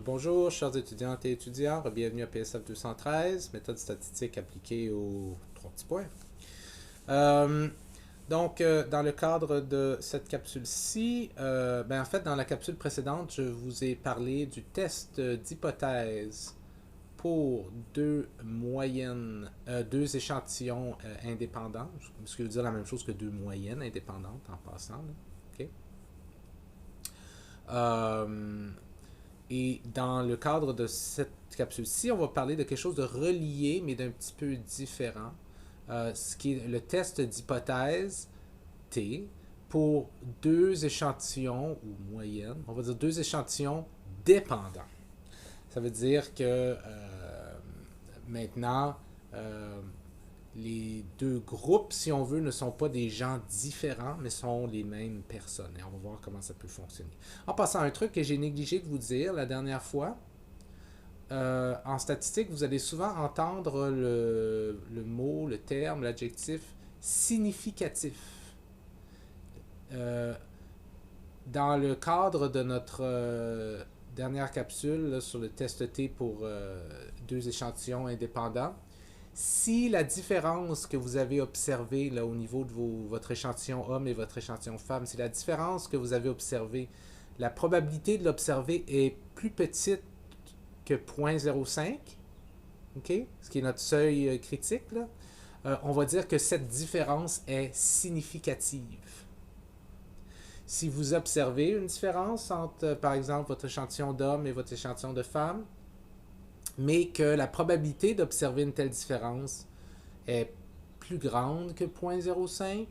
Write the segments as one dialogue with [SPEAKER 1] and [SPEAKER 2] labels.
[SPEAKER 1] Bonjour, chers étudiantes et étudiants, bienvenue à PSF 213, méthode statistique appliquée aux trois petits points. Euh, dans le cadre de cette capsule-ci, en fait, dans la capsule précédente, je vous ai parlé du test d'hypothèse pour deux échantillons indépendants, ce qui veut dire la même chose que deux moyennes indépendantes en passant. Là. OK? Euh, Et dans le cadre de cette capsule-ci, on va parler de quelque chose de relié, mais d'un petit peu différent, ce qui est le test d'hypothèse T pour deux échantillons, ou moyennes, on va dire deux échantillons dépendants. Ça veut dire que maintenant, euh, les deux groupes, si on veut, ne sont pas des gens différents, mais sont les mêmes personnes. Et on va voir comment ça peut fonctionner. En passant, un truc que j'ai négligé de vous dire la dernière fois, en statistique, vous allez souvent entendre le mot, le terme, l'adjectif significatif. Euh, dans le cadre de notre dernière capsule là, sur le test T pour deux échantillons indépendants, si la différence que vous avez observée là, au niveau de votre échantillon homme et votre échantillon femme, si la différence que vous avez observée, la probabilité de l'observer est plus petite que 0.05, okay? Ce qui est notre seuil critique, là, on va dire que cette différence est significative. Si vous observez une différence entre, par exemple, votre échantillon d'homme et votre échantillon de femme, mais que la probabilité d'observer une telle différence est plus grande que 0.05,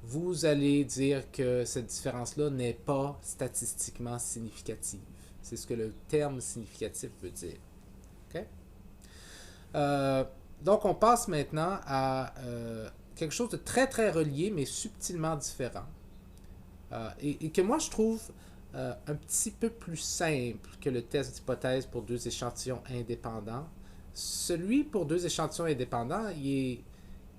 [SPEAKER 1] vous allez dire que cette différence-là n'est pas statistiquement significative. C'est ce que le terme significatif veut dire. Okay? Donc, on passe maintenant à quelque chose de très, très relié, mais subtilement différent. Et que moi, je trouve un petit peu plus simple que le test d'hypothèse pour deux échantillons indépendants. Celui pour deux échantillons indépendants, il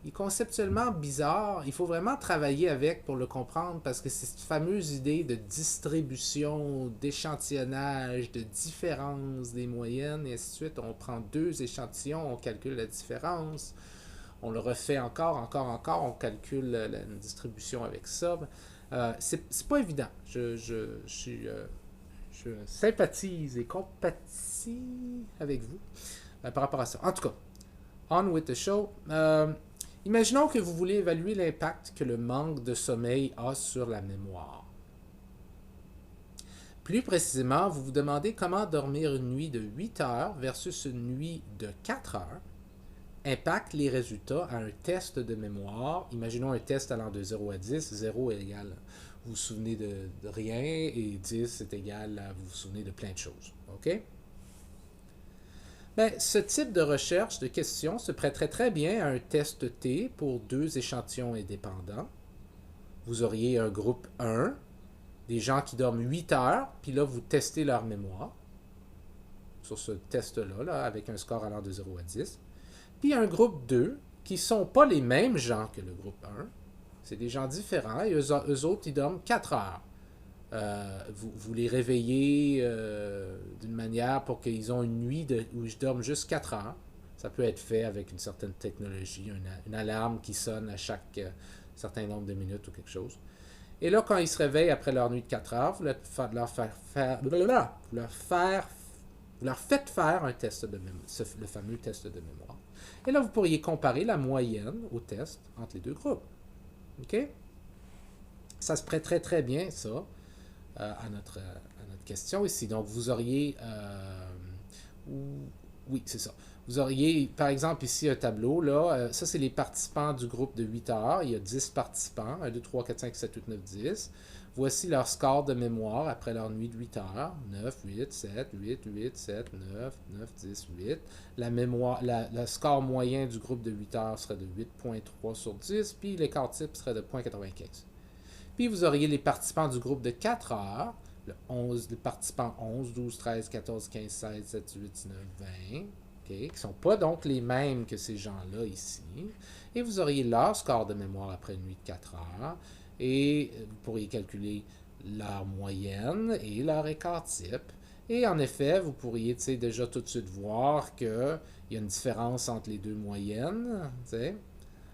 [SPEAKER 1] est conceptuellement bizarre. Il faut vraiment travailler avec pour le comprendre parce que c'est cette fameuse idée de distribution, d'échantillonnage, de différence des moyennes et ainsi de suite. On prend deux échantillons, on calcule la différence. On le refait encore, on calcule la distribution avec ça. C'est pas évident. Je sympathise et compatis avec vous par rapport à ça. En tout cas, on with the show. Imaginons que vous voulez évaluer l'impact que le manque de sommeil a sur la mémoire. Plus précisément, vous vous demandez comment dormir une nuit de 8 heures versus une nuit de 4 heures impacte les résultats à un test de mémoire. Imaginons un test allant de 0 à 10. 0 est égal à vous vous souvenez de rien et 10 est égal à vous vous souvenez de plein de choses. OK? Ben, ce type de recherche de questions se prêterait très bien à un test T pour deux échantillons indépendants. Vous auriez un groupe 1, des gens qui dorment 8 heures, puis là, vous testez leur mémoire sur ce test-là, là, avec un score allant de 0 à 10. Puis un groupe 2, qui ne sont pas les mêmes gens que le groupe 1. C'est des gens différents, et eux autres, ils dorment 4 heures. Vous les réveillez d'une manière pour qu'ils ont une nuit où ils dorment juste 4 heures. Ça peut être fait avec une certaine technologie, une alarme qui sonne à chaque certain nombre de minutes ou quelque chose. Et là, quand ils se réveillent après leur nuit de 4 heures, vous leur faites faire un test de mémoire, le fameux test de mémoire. Et là, vous pourriez comparer la moyenne au test entre les deux groupes. OK? Ça se prêterait très bien, ça, à notre question ici. Donc, vous auriez... oui, c'est ça. Vous auriez, par exemple, ici un tableau. Là, ça, c'est les participants du groupe de 8 heures. Il y a 10 participants. 1, 2, 3, 4, 5, 7, 8, 9, 10. Voici leur score de mémoire après leur nuit de 8 heures. 9, 8, 7, 8, 8, 7, 9, 9, 10, 8. Le score moyen du groupe de 8 heures serait de 8.3 sur 10. Puis l'écart type serait de 0.95. Puis vous auriez les participants du groupe de 4 heures. Les participants 11, 12, 13, 14, 15, 16, 17, 18, 19, 20. Okay, qui ne sont pas donc les mêmes que ces gens-là ici. Et vous auriez leur score de mémoire après une nuit de 4 heures. Et vous pourriez calculer leur moyenne et leur écart type. Et en effet, vous pourriez déjà tout de suite voir qu'il y a une différence entre les deux moyennes,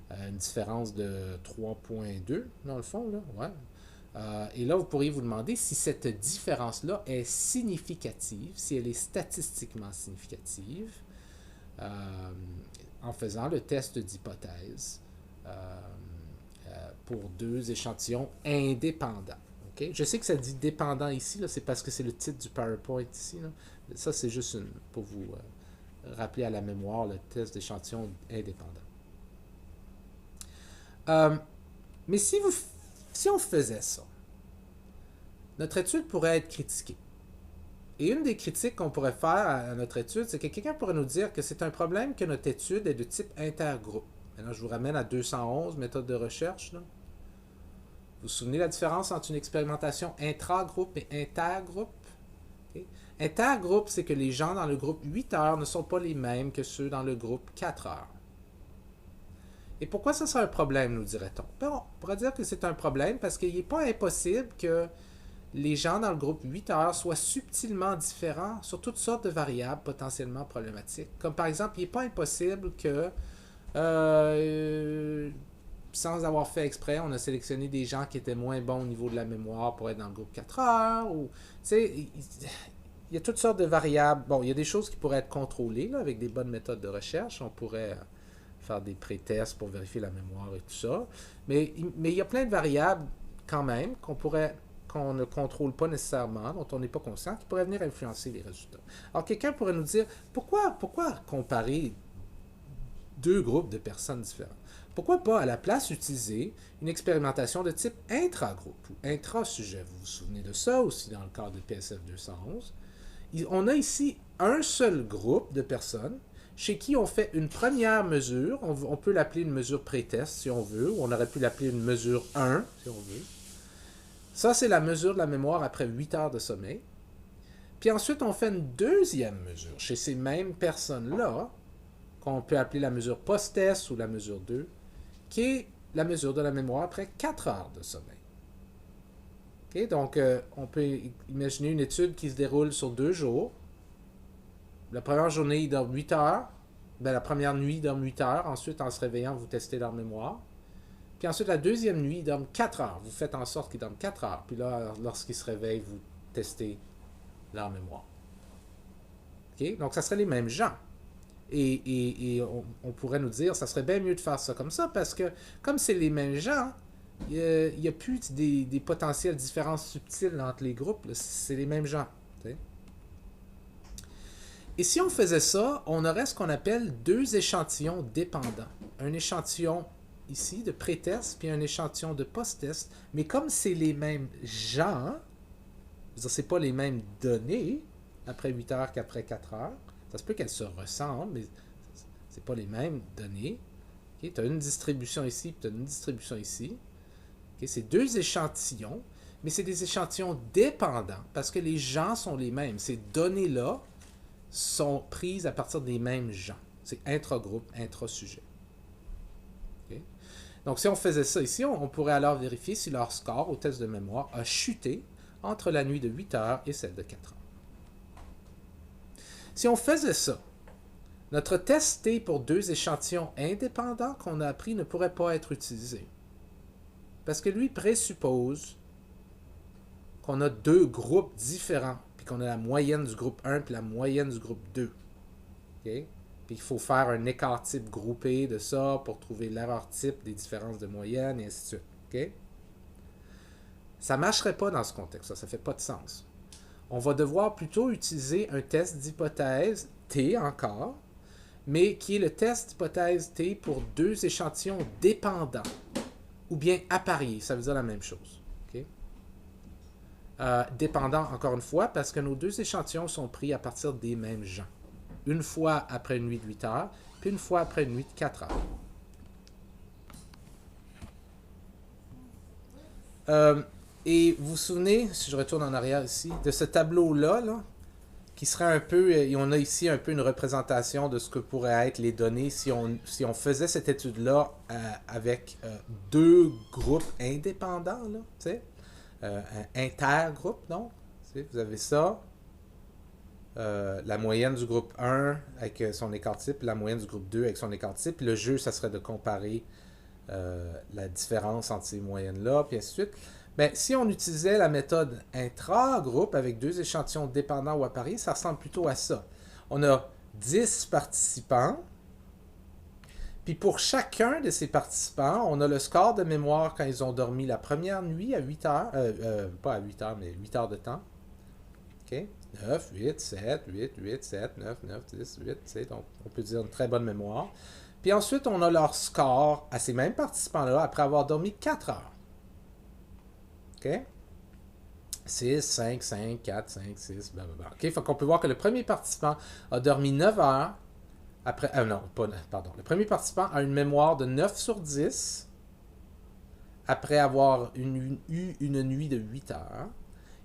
[SPEAKER 1] une différence de 3,2 dans le fond, là, ouais. Et là, vous pourriez vous demander si cette différence-là est significative, si elle est statistiquement significative, euh, en faisant le test d'hypothèse pour deux échantillons indépendants. Okay? Je sais que ça dit dépendant ici, c'est parce que c'est le titre du PowerPoint ici. Là. Ça, c'est juste pour vous rappeler à la mémoire le test d'échantillon indépendant. Mais si on faisait ça, notre étude pourrait être critiquée. Et une des critiques qu'on pourrait faire à notre étude, c'est que quelqu'un pourrait nous dire que c'est un problème que notre étude est de type intergroupe. Maintenant, je vous ramène à 211, méthode de recherche. Là. Vous vous souvenez de la différence entre une expérimentation intragroupe et intergroupe? Okay. Intergroupe, c'est que les gens dans le groupe 8 heures ne sont pas les mêmes que ceux dans le groupe 4 heures. Et pourquoi ça serait un problème, nous dirait-on? Ben, on pourrait dire que c'est un problème parce qu'il n'est pas impossible que les gens dans le groupe 8 heures soient subtilement différents sur toutes sortes de variables potentiellement problématiques. Comme par exemple, il n'est pas impossible que, sans avoir fait exprès, on a sélectionné des gens qui étaient moins bons au niveau de la mémoire pour être dans le groupe 4 heures. Ou, il y a toutes sortes de variables. Bon, il y a des choses qui pourraient être contrôlées là, avec des bonnes méthodes de recherche. On pourrait faire des pré-tests pour vérifier la mémoire et tout ça. Mais il y a plein de variables quand même qu'on ne contrôle pas nécessairement, dont on n'est pas conscient, qui pourraient venir influencer les résultats. Alors, quelqu'un pourrait nous dire, pourquoi comparer deux groupes de personnes différentes? Pourquoi pas, à la place, utiliser une expérimentation de type intragroupe ou intra-sujet? Vous vous souvenez de ça aussi dans le cadre de PSF 211. On a ici un seul groupe de personnes chez qui on fait une première mesure. On peut l'appeler une mesure pré-test si on veut, ou on aurait pu l'appeler une mesure 1 si on veut. Ça, c'est la mesure de la mémoire après 8 heures de sommeil. Puis ensuite, on fait une deuxième mesure chez ces mêmes personnes-là, qu'on peut appeler la mesure post-test ou la mesure 2, qui est la mesure de la mémoire après 4 heures de sommeil. Okay? Donc, on peut imaginer une étude qui se déroule sur 2 jours. La première journée, ils dorment 8 heures. Ben, la première nuit, ils dorment 8 heures. Ensuite, en se réveillant, vous testez leur mémoire. Puis ensuite, la deuxième nuit, ils dorment 4 heures. Vous faites en sorte qu'ils dorment 4 heures. Puis là, lorsqu'ils se réveillent, vous testez leur mémoire. Okay? Donc, ça serait les mêmes gens. Et on pourrait nous dire, ça serait bien mieux de faire ça comme ça, parce que comme c'est les mêmes gens, il n'y a plus des potentielles différences subtiles entre les groupes. Là. C'est les mêmes gens. T'sais? Et si on faisait ça, on aurait ce qu'on appelle deux échantillons dépendants. Un échantillon ici de pré-test, puis un échantillon de post-test. Mais comme c'est les mêmes gens, c'est pas les mêmes données après 8 heures qu'après 4 heures, ça se peut qu'elles se ressemblent, mais c'est pas les mêmes données. Okay? Tu as une distribution ici, puis tu as une distribution ici. Okay? C'est deux échantillons, mais c'est des échantillons dépendants, parce que les gens sont les mêmes. Ces données-là sont prises à partir des mêmes gens. C'est intragroupe, intra-sujet. Okay? Donc, si on faisait ça ici, on pourrait alors vérifier si leur score au test de mémoire a chuté entre la nuit de 8 heures et celle de 4 heures. Si on faisait ça, notre test T pour deux échantillons indépendants qu'on a appris ne pourrait pas être utilisé. Parce que lui présuppose qu'on a deux groupes différents, puis qu'on a la moyenne du groupe 1 puis la moyenne du groupe 2. Okay? Puis il faut faire un écart type groupé de ça pour trouver l'erreur type des différences de moyenne, et ainsi de suite. Okay? Ça ne marcherait pas dans ce contexte-là, ça ne fait pas de sens. On va devoir plutôt utiliser un test d'hypothèse T encore, mais qui est le test d'hypothèse T pour deux échantillons dépendants, ou bien appariés, ça veut dire la même chose. Okay? Dépendant, encore une fois, parce que nos deux échantillons sont pris à partir des mêmes gens. Une fois après une nuit de 8 heures, puis une fois après une nuit de 4 heures. Et vous vous souvenez, si je retourne en arrière ici, de ce tableau-là, là, qui serait un peu, et on a ici un peu une représentation de ce que pourraient être les données si on faisait cette étude-là avec deux groupes indépendants, là, tu sais, un intergroupe, donc. Vous avez ça, la moyenne du groupe 1 avec son écart type, la moyenne du groupe 2 avec son écart type. Le jeu, ça serait de comparer la différence entre ces moyennes-là, puis ainsi de suite. Ben, si on utilisait la méthode intra-groupe avec deux échantillons dépendants ou appariés, ça ressemble plutôt à ça. On a 10 participants, puis pour chacun de ces participants, on a le score de mémoire quand ils ont dormi la première nuit à 8 heures, pas à 8 heures, mais 8 heures de temps. OK? 9, 8, 7, 8, 8, 7, 9, 9, 10, 8, c'est donc on peut dire une très bonne mémoire. Puis ensuite, on a leur score à ces mêmes participants-là après avoir dormi 4 heures. OK? 6, 5, 5, 4, 5, 6, blablabla. OK? Fait qu'on peut voir que le premier participant a dormi 9 heures après. Non, pas 9, pardon. Le premier participant a une mémoire de 9 sur 10 après avoir eu une nuit de 8 heures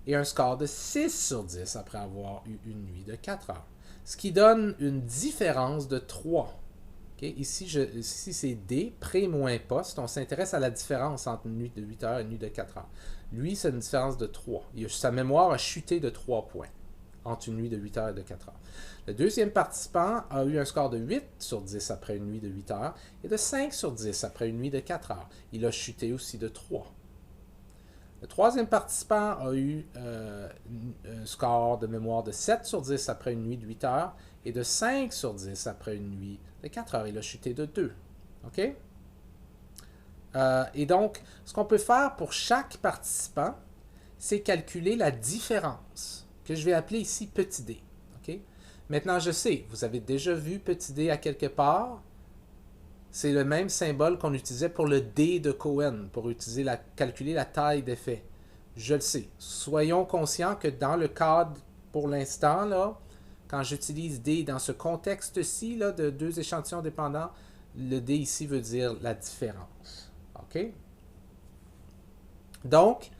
[SPEAKER 1] et un score de 6 sur 10 après avoir eu une nuit de 4 heures. Ce qui donne une différence de 3. Okay? Ici, c'est D, pré moins post. On s'intéresse à la différence entre une nuit de 8 heures et une nuit de 4 heures. Lui, c'est une différence de 3. Sa mémoire a chuté de 3 points entre une nuit de 8 heures et de 4 heures. Le deuxième participant a eu un score de 8 sur 10 après une nuit de 8 heures et de 5 sur 10 après une nuit de 4 heures. Il a chuté aussi de 3. Le troisième participant a eu un score de mémoire de 7 sur 10 après une nuit de 8 heures et de 5 sur 10 après une nuit de 4 heures. Il a chuté de 2. OK? Et donc, ce qu'on peut faire pour chaque participant, c'est calculer la différence, que je vais appeler ici petit d. OK? Maintenant, je sais, vous avez déjà vu petit d à quelque part. C'est le même symbole qu'on utilisait pour le D de Cohen, pour calculer la taille d'effet. Je le sais. Soyons conscients que dans le cadre, pour l'instant, là, quand j'utilise D dans ce contexte-ci de deux échantillons dépendants, le D ici veut dire la différence. OK? Donc,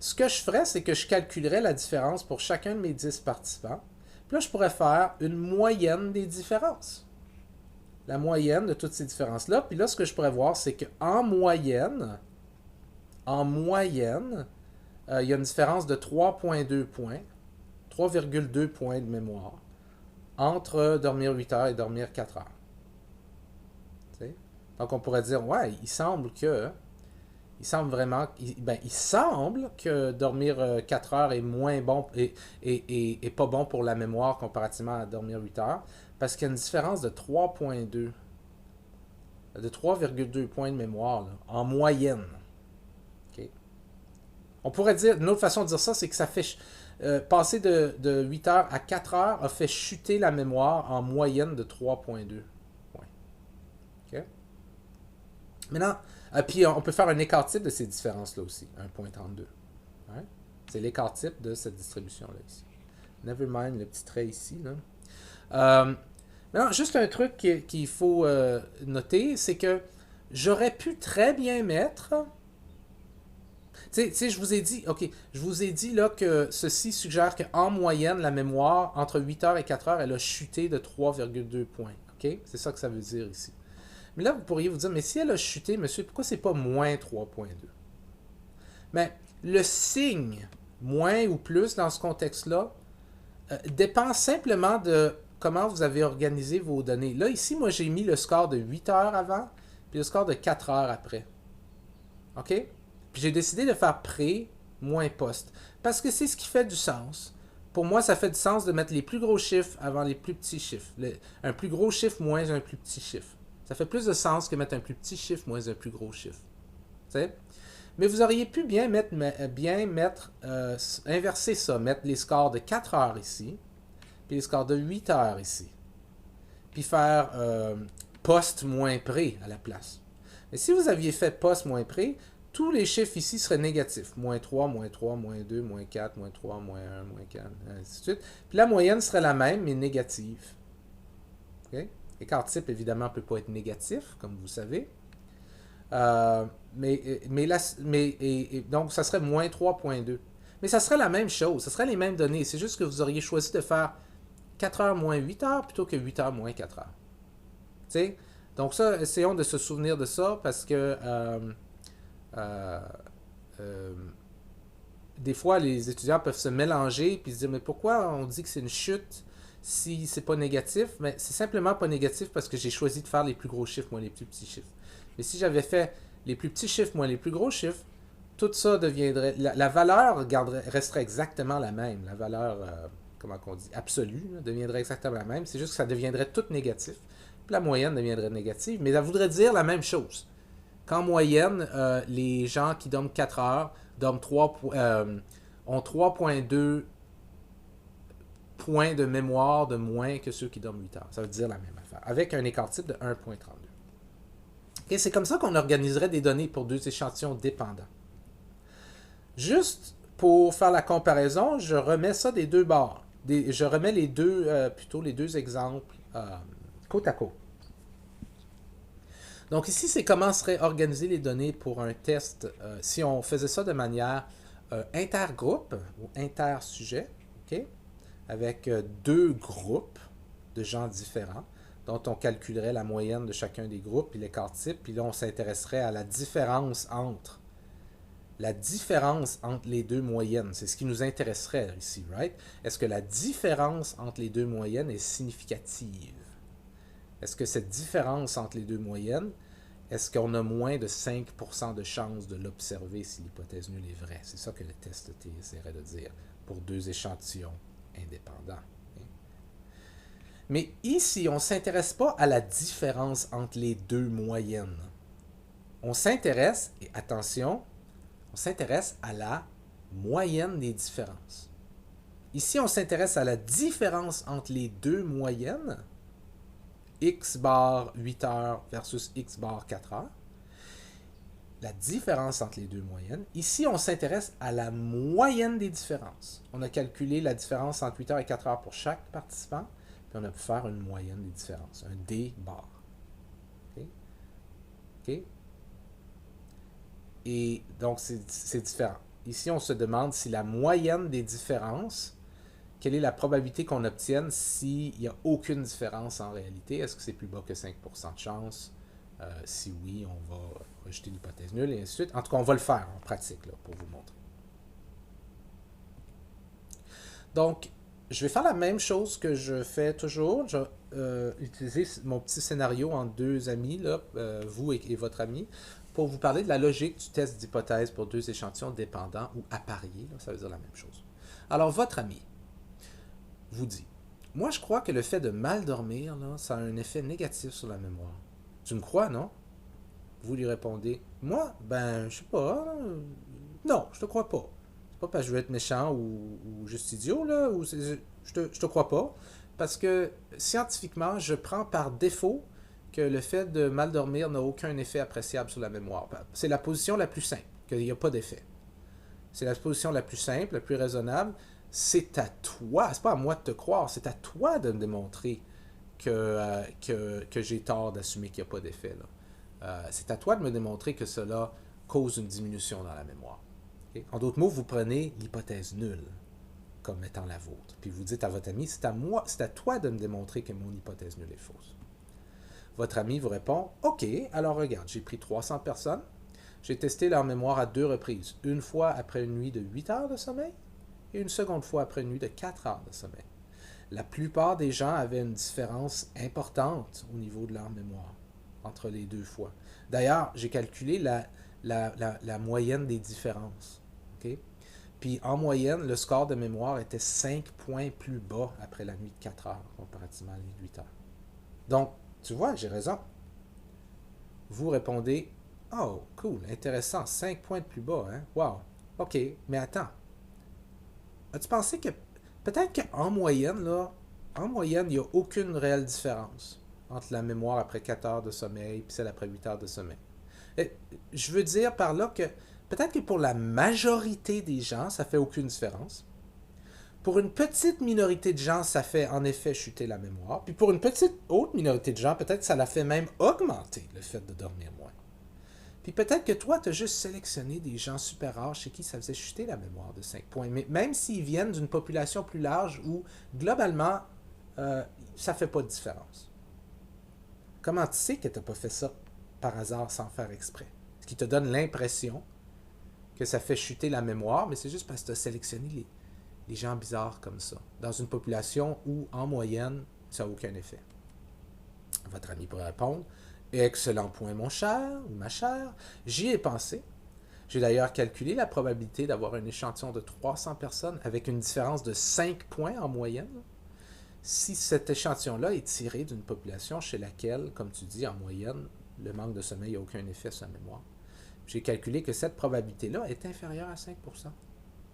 [SPEAKER 1] ce que je ferais, c'est que je calculerais la différence pour chacun de mes 10 participants. Puis là, je pourrais faire une moyenne des différences. La moyenne de toutes ces différences-là. Puis là, ce que je pourrais voir, c'est qu'en moyenne, il y a une différence de 3,2 points, 3,2 points de mémoire, entre dormir 8 heures et dormir 4 heures. T'sais? Donc, on pourrait dire, ouais, il semble que dormir 4 heures est moins bon et pas bon pour la mémoire comparativement à dormir 8 heures. Parce qu'il y a une différence de 3,2 de 3,2 points de mémoire là, en moyenne. Okay? On pourrait dire, une autre façon de dire ça, c'est que ça fait passer de 8 heures à 4 heures a fait chuter la mémoire en moyenne de 3,2 points. Okay? Maintenant, puis on peut faire un écart type de ces différences-là aussi, 1,32. Ouais? C'est l'écart type de cette distribution-là ici. Never mind le petit trait ici. Là. Maintenant, juste un truc qu'il faut noter, c'est que j'aurais pu très bien mettre. Tu sais, je vous ai dit là que ceci suggère qu'en moyenne, la mémoire, entre 8 heures et 4 heures, elle a chuté de 3,2 points. OK? C'est ça que ça veut dire ici. Mais là, vous pourriez vous dire, mais si elle a chuté, monsieur, pourquoi c'est pas moins 3,2? Mais le signe moins ou plus dans ce contexte-là dépend simplement de comment vous avez organisé vos données. Là, ici, moi, j'ai mis le score de 8 heures avant, puis le score de 4 heures après. OK? Puis j'ai décidé de faire pré moins post. Parce que c'est ce qui fait du sens. Pour moi, ça fait du sens de mettre les plus gros chiffres avant les plus petits chiffres. Un plus gros chiffre moins un plus petit chiffre. Ça fait plus de sens que mettre un plus petit chiffre moins un plus gros chiffre. T'sais? Mais vous auriez pu inverser ça, mettre les scores de 4 heures ici, puis les scores de 8 heures ici. Puis faire post moins pré à la place. Mais si vous aviez fait post moins pré, tous les chiffres ici seraient négatifs. Moins 3, moins 3, moins 2, moins 4, moins 3, moins 1, moins 4, ainsi de suite. Puis la moyenne serait la même, mais négative. Okay? L'écart type, évidemment, ne peut pas être négatif, comme vous savez. Donc, ça serait moins 3,2. Mais ça serait la même chose. Ça serait les mêmes données. C'est juste que vous auriez choisi de faire 4 heures moins 8 heures plutôt que 8 heures moins 4 heures. T'sais? Donc ça, essayons de se souvenir de ça parce que des fois, les étudiants peuvent se mélanger et se dire, mais pourquoi on dit que c'est une chute Si c'est pas négatif, mais c'est simplement pas négatif parce que j'ai choisi de faire les plus gros chiffres moins les plus petits chiffres. Mais si j'avais fait les plus petits chiffres moins les plus gros chiffres, tout ça deviendrait... La valeur resterait exactement la même. La valeur, comment on dit, absolue, là, deviendrait exactement la même. C'est juste que ça deviendrait tout négatif. Puis la moyenne deviendrait négative. Mais ça voudrait dire la même chose. Qu'en moyenne, les gens qui dorment 4 heures dorment ont 3,2 points de mémoire de moins que ceux qui dorment 8 heures. Ça veut dire la même affaire. Avec un écart type de 1,32. Okay, c'est comme ça qu'on organiserait des données pour deux échantillons dépendants. Juste pour faire la comparaison, je remets ça des deux bords. Je remets les deux exemples côte à côte. Donc ici, c'est comment seraient organisées les données pour un test si on faisait ça de manière intergroupe ou intersujet, okay, avec deux groupes de gens différents, dont on calculerait la moyenne de chacun des groupes, puis l'écart type, puis là, on s'intéresserait à la différence entre les deux moyennes. C'est ce qui nous intéresserait ici, right? Est-ce que la différence entre les deux moyennes est significative? Est-ce que cette différence entre les deux moyennes, est-ce qu'on a moins de 5% de chance de l'observer si l'hypothèse nulle est vraie? C'est ça que le test T essaierait de dire pour deux échantillons indépendants. Mais ici, on ne s'intéresse pas à la différence entre les deux moyennes. On s'intéresse, et attention, on s'intéresse à la moyenne des différences. Ici, on s'intéresse à la différence entre les deux moyennes, x bar 8 heures versus x bar 4 heures. La différence entre les deux moyennes. Ici, on s'intéresse à la moyenne des différences. On a calculé la différence entre 8 heures et 4 heures pour chaque participant, puis on a pu faire une moyenne des différences, un D bar. OK? OK? Et donc, c'est différent. Ici, on se demande si la moyenne des différences, quelle est la probabilité qu'on obtienne s'il n'y a aucune différence en réalité? Est-ce que c'est plus bas que 5% de chance? Si oui, on va rejeter l'hypothèse nulle et ainsi de suite. En tout cas, on va le faire en pratique là, pour vous montrer. Donc, je vais faire la même chose que je fais toujours. Je vais utiliser mon petit scénario en deux amis, là, vous et votre ami, pour vous parler de la logique du test d'hypothèse pour deux échantillons dépendants ou appariés. Là, ça veut dire la même chose. Alors, votre ami vous dit, moi je crois que le fait de mal dormir, là, ça a un effet négatif sur la mémoire. Tu me crois, non? Vous lui répondez, moi, ben, je sais pas, non, je te crois pas. C'est pas parce que je veux être méchant ou juste idiot, là, ou je te crois pas. Parce que scientifiquement, je prends par défaut que le fait de mal dormir n'a aucun effet appréciable sur la mémoire. C'est la position la plus simple, qu'il n'y a pas d'effet. C'est la position la plus simple, la plus raisonnable. C'est à toi, c'est pas à moi de te croire, c'est à toi de me démontrer que j'ai tort d'assumer qu'il n'y a pas d'effet. C'est à toi de me démontrer que cela cause une diminution dans la mémoire. Okay? En d'autres mots, vous prenez l'hypothèse nulle comme étant la vôtre. Puis vous dites à votre ami, c'est à toi de me démontrer que mon hypothèse nulle est fausse. Votre ami vous répond, OK, alors regarde, j'ai pris 300 personnes, j'ai testé leur mémoire à 2 reprises. Une fois après une nuit de 8 heures de sommeil et une seconde fois après une nuit de 4 heures de sommeil. La plupart des gens avaient une différence importante au niveau de leur mémoire entre les deux fois. D'ailleurs, j'ai calculé la moyenne des différences. Okay? Puis en moyenne, le score de mémoire était 5 points plus bas après la nuit de 4 heures comparativement à la nuit de 8 heures. Donc, tu vois, j'ai raison. Vous répondez, oh, cool, intéressant, 5 points de plus bas, hein? Wow. OK, mais attends. As-tu pensé que peut-être qu'en moyenne, là, il n'y a aucune réelle différence entre la mémoire après 4 heures de sommeil et celle après 8 heures de sommeil? Et je veux dire par là que peut-être que pour la majorité des gens, ça fait aucune différence. Pour une petite minorité de gens, ça fait en effet chuter la mémoire. Puis pour une petite autre minorité de gens, peut-être que ça la fait même augmenter le fait de dormir moins. Puis peut-être que toi, tu as juste sélectionné des gens super rares chez qui ça faisait chuter la mémoire de 5 points. Mais même s'ils viennent d'une population plus large où, globalement, ça ne fait pas de différence. Comment tu sais que tu n'as pas fait ça par hasard sans faire exprès? Ce qui te donne l'impression que ça fait chuter la mémoire, mais c'est juste parce que tu as sélectionné les gens bizarres comme ça, dans une population où, en moyenne, ça n'a aucun effet. Votre ami pourrait répondre, excellent point, mon cher ou ma chère, j'y ai pensé. J'ai d'ailleurs calculé la probabilité d'avoir un échantillon de 300 personnes avec une différence de 5 points en moyenne si cet échantillon-là est tiré d'une population chez laquelle, comme tu dis, en moyenne, le manque de sommeil n'a aucun effet sur la mémoire. J'ai calculé que cette probabilité-là est inférieure à 5%.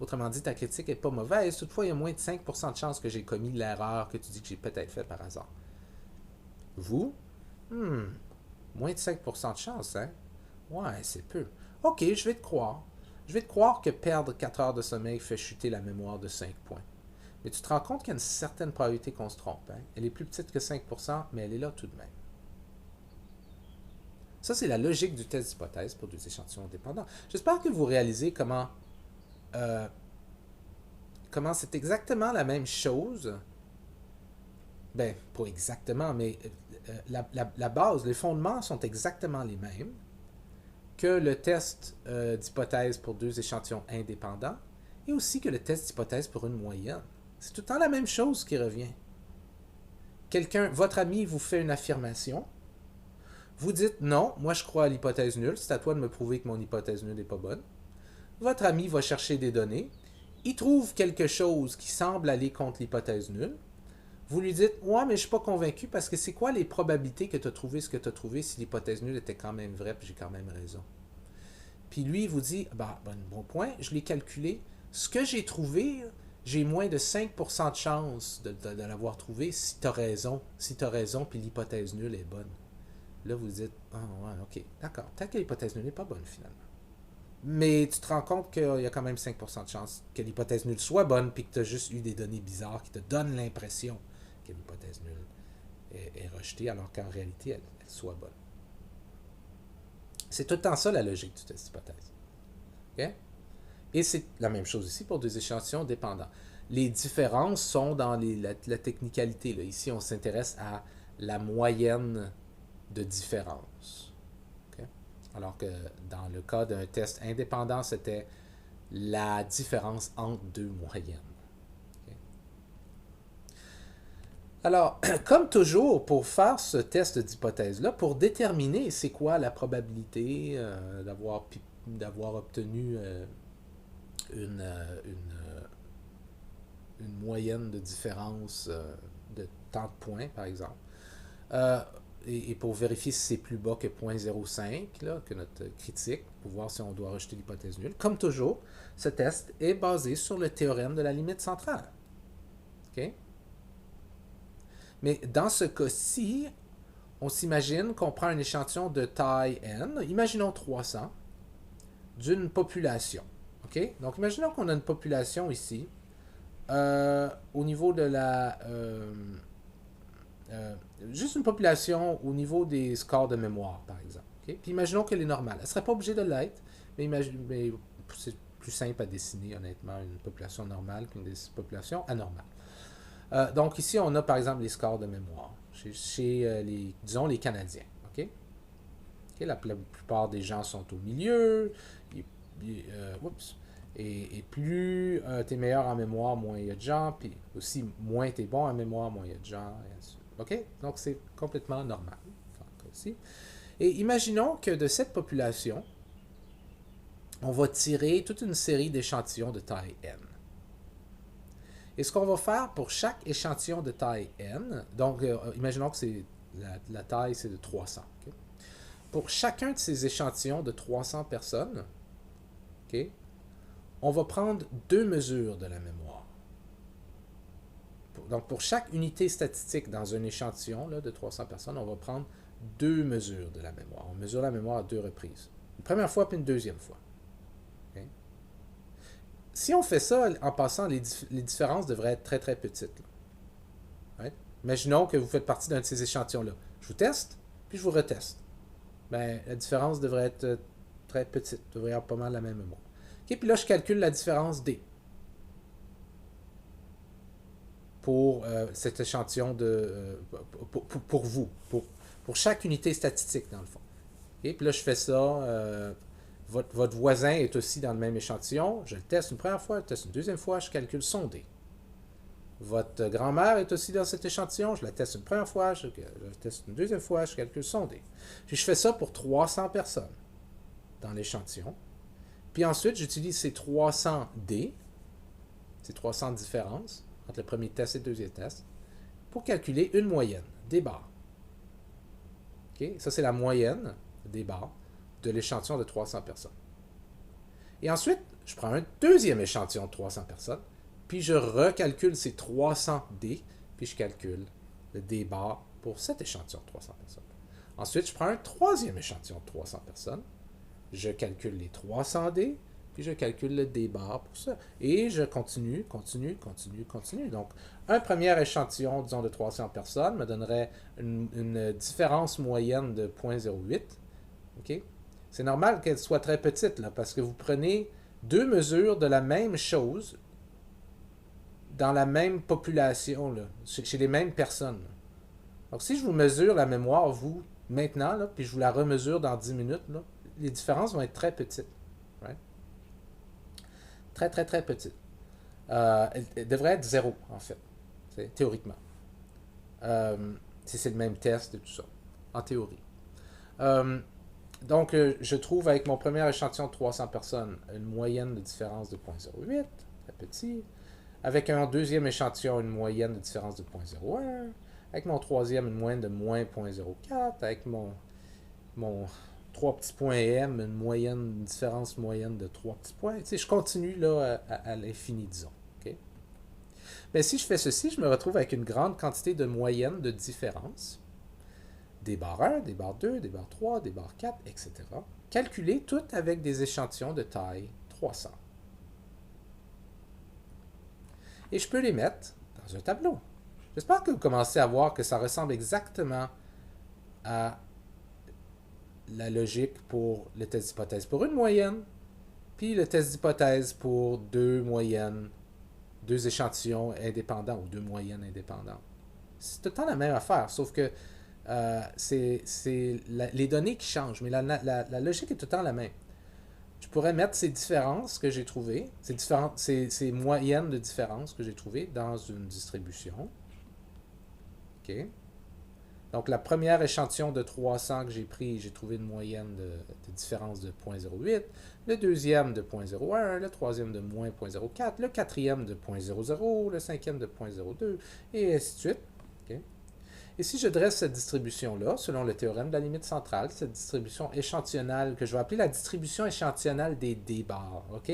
[SPEAKER 1] Autrement dit, ta critique n'est pas mauvaise, toutefois, il y a moins de 5% de chances que j'ai commis l'erreur que tu dis que j'ai peut-être fait par hasard. Vous? Moins de 5% de chance, hein? Ouais, c'est peu. Ok, je vais te croire. Je vais te croire que perdre 4 heures de sommeil fait chuter la mémoire de 5 points. Mais tu te rends compte qu'il y a une certaine probabilité qu'on se trompe. Hein? Elle est plus petite que 5%, mais elle est là tout de même. Ça, c'est la logique du test d'hypothèse pour des échantillons dépendants. J'espère que vous réalisez comment c'est exactement la même chose. Ben, pas exactement, mais la base, les fondements sont exactement les mêmes que le test d'hypothèse pour deux échantillons indépendants et aussi que le test d'hypothèse pour une moyenne. C'est tout le temps la même chose qui revient. Votre ami vous fait une affirmation. Vous dites non, moi je crois à l'hypothèse nulle, c'est à toi de me prouver que mon hypothèse nulle n'est pas bonne. Votre ami va chercher des données. Il trouve quelque chose qui semble aller contre l'hypothèse nulle. Vous lui dites ouais, mais je ne suis pas convaincu parce que c'est quoi les probabilités que tu as trouvé ce que tu as trouvé si l'hypothèse nulle était quand même vraie puis j'ai quand même raison. Puis lui, il vous dit bon point, je l'ai calculé. Ce que j'ai trouvé, j'ai moins de 5% de chance de l'avoir trouvé si tu as raison. Si tu as raison, puis l'hypothèse nulle est bonne. Là, vous dites ouais, ok, d'accord. Peut-être que l'hypothèse nulle n'est pas bonne finalement. Mais tu te rends compte qu'il y a quand même 5% de chance que l'hypothèse nulle soit bonne, puis que tu as juste eu des données bizarres qui te donnent l'impression que l'hypothèse nulle est rejetée, alors qu'en réalité, elle soit bonne. C'est tout le temps ça la logique du test d'hypothèse. Okay? Et c'est la même chose ici pour des échantillons dépendants. Les différences sont dans la technicalité. Là. Ici, on s'intéresse à la moyenne de différence. Okay? Alors que dans le cas d'un test indépendant, c'était la différence entre deux moyennes. Okay? Alors, comme toujours, pour faire ce test d'hypothèse-là, pour déterminer c'est quoi la probabilité d'avoir obtenu une moyenne de différence de tant de points, par exemple. Et pour vérifier si c'est plus bas que 0.05, là, que notre critique, pour voir si on doit rejeter l'hypothèse nulle. Comme toujours, ce test est basé sur le théorème de la limite centrale. Okay? Mais dans ce cas-ci, on s'imagine qu'on prend un échantillon de taille n, imaginons 300, d'une population. Okay? Donc, imaginons qu'on a une population ici, au niveau de la... juste une population au niveau des scores de mémoire, par exemple. Okay? Puis imaginons qu'elle est normale. Elle ne serait pas obligée de l'être, mais c'est plus simple à dessiner, honnêtement, une population normale qu'une population anormale. Donc ici, on a par exemple les scores de mémoire chez disons, les Canadiens. Okay? Okay? La plupart des gens sont au milieu. Et plus tu es meilleur en mémoire, moins il y a de gens. Puis aussi, moins tu es bon en mémoire, moins il y a de gens. Et ainsi de suite. OK? Donc, c'est complètement normal. Et imaginons que de cette population, on va tirer toute une série d'échantillons de taille n. Et ce qu'on va faire pour chaque échantillon de taille n, donc imaginons que la taille c'est de 300. Okay? Pour chacun de ces échantillons de 300 personnes, okay, on va prendre deux mesures de la mémoire. Donc, pour chaque unité statistique dans un échantillon là, de 300 personnes, on va prendre deux mesures de la mémoire. On mesure la mémoire à deux reprises. Une première fois puis une deuxième fois. Okay? Si on fait ça, en passant, les différences devraient être très, très petites. Right? Imaginons que vous faites partie d'un de ces échantillons-là. Je vous teste, puis je vous reteste. Ben, la différence devrait être très petite. Devrait avoir pas mal la même mémoire. Okay? Puis là, je calcule la différence D. Pour cet échantillon pour vous, pour chaque unité statistique, dans le fond. Okay? Puis là, je fais ça Votre voisin est aussi dans le même échantillon. Je le teste une première fois, je le teste une deuxième fois, je calcule son D. Votre grand-mère est aussi dans cet échantillon, je la teste une première fois, je le teste une deuxième fois, je calcule son D. Puis je fais ça pour 300 personnes dans l'échantillon. Puis ensuite, j'utilise ces 300 D, ces 300 différences entre le premier test et le deuxième test, pour calculer une moyenne, des barres. Okay? Ça, c'est la moyenne des barres de l'échantillon de 300 personnes. Et ensuite, je prends un deuxième échantillon de 300 personnes, puis je recalcule ces 300 D, puis je calcule le D bar pour cet échantillon de 300 personnes. Ensuite, je prends un troisième échantillon de 300 personnes, je calcule les 300 D, puis je calcule le D bar pour ça. Et je continue. Donc, un premier échantillon, disons, de 300 personnes me donnerait une différence moyenne de 0,08. OK? C'est normal qu'elle soit très petite, là, parce que vous prenez deux mesures de la même chose dans la même population, là, chez les mêmes personnes. Là. Donc, si je vous mesure la mémoire, vous, maintenant, là, puis je vous la remesure dans 10 minutes, là, les différences vont être très petites. Right? Très petites. Elle devrait être zéro, en fait, théoriquement. Si c'est le même test et tout ça, en théorie. Donc, je trouve avec mon premier échantillon de 300 personnes une moyenne de différence de 0,08, très petit. Avec un deuxième échantillon, une moyenne de différence de 0,01. Avec mon troisième, une moyenne de moins 0,04. Avec mon 3 petits points M, une différence moyenne de 3 petits points. Tu sais, je continue là à l'infini, disons. Okay? Mais si je fais ceci, je me retrouve avec une grande quantité de moyennes de différence. Des barres 1, des barres 2, des barres 3, des barres 4, etc. Calculées toutes avec des échantillons de taille 300. Et je peux les mettre dans un tableau. J'espère que vous commencez à voir que ça ressemble exactement à la logique pour le test d'hypothèse pour une moyenne, puis le test d'hypothèse pour deux moyennes, deux échantillons indépendants ou deux moyennes indépendantes. C'est tout le temps la même affaire, sauf que c'est les données qui changent, mais la logique est tout le temps la même. Je pourrais mettre ces différences que j'ai trouvées, ces moyennes de différences que j'ai trouvées dans une distribution. OK. Donc, la première échantillon de 300 que j'ai pris, j'ai trouvé une moyenne de différence de 0,08. Le deuxième de 0,01. Le troisième de moins 0,04. Le quatrième de 0,00. Le cinquième de 0,02. Et ainsi de suite. Okay. Et si je dresse cette distribution-là, selon le théorème de la limite centrale, cette distribution échantillonnale, que je vais appeler la distribution échantillonnale des D-bars, OK?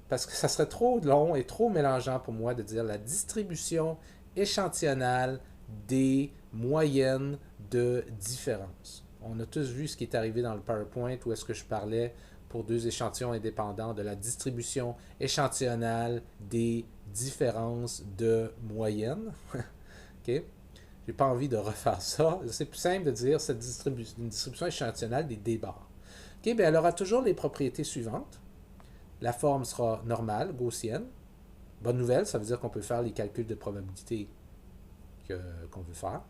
[SPEAKER 1] Parce que ça serait trop long et trop mélangeant pour moi de dire la distribution échantillonnale des moyennes de différence. On a tous vu ce qui est arrivé dans le PowerPoint où est-ce que je parlais pour deux échantillons indépendants de la distribution échantillonnale des différences de moyenne. OK? J'ai pas envie de refaire ça. C'est plus simple de dire une distribution échantillonnale des D-bars. OK? Bien, elle aura toujours les propriétés suivantes. La forme sera normale, gaussienne. Bonne nouvelle, ça veut dire qu'on peut faire les calculs de probabilité qu'on veut faire.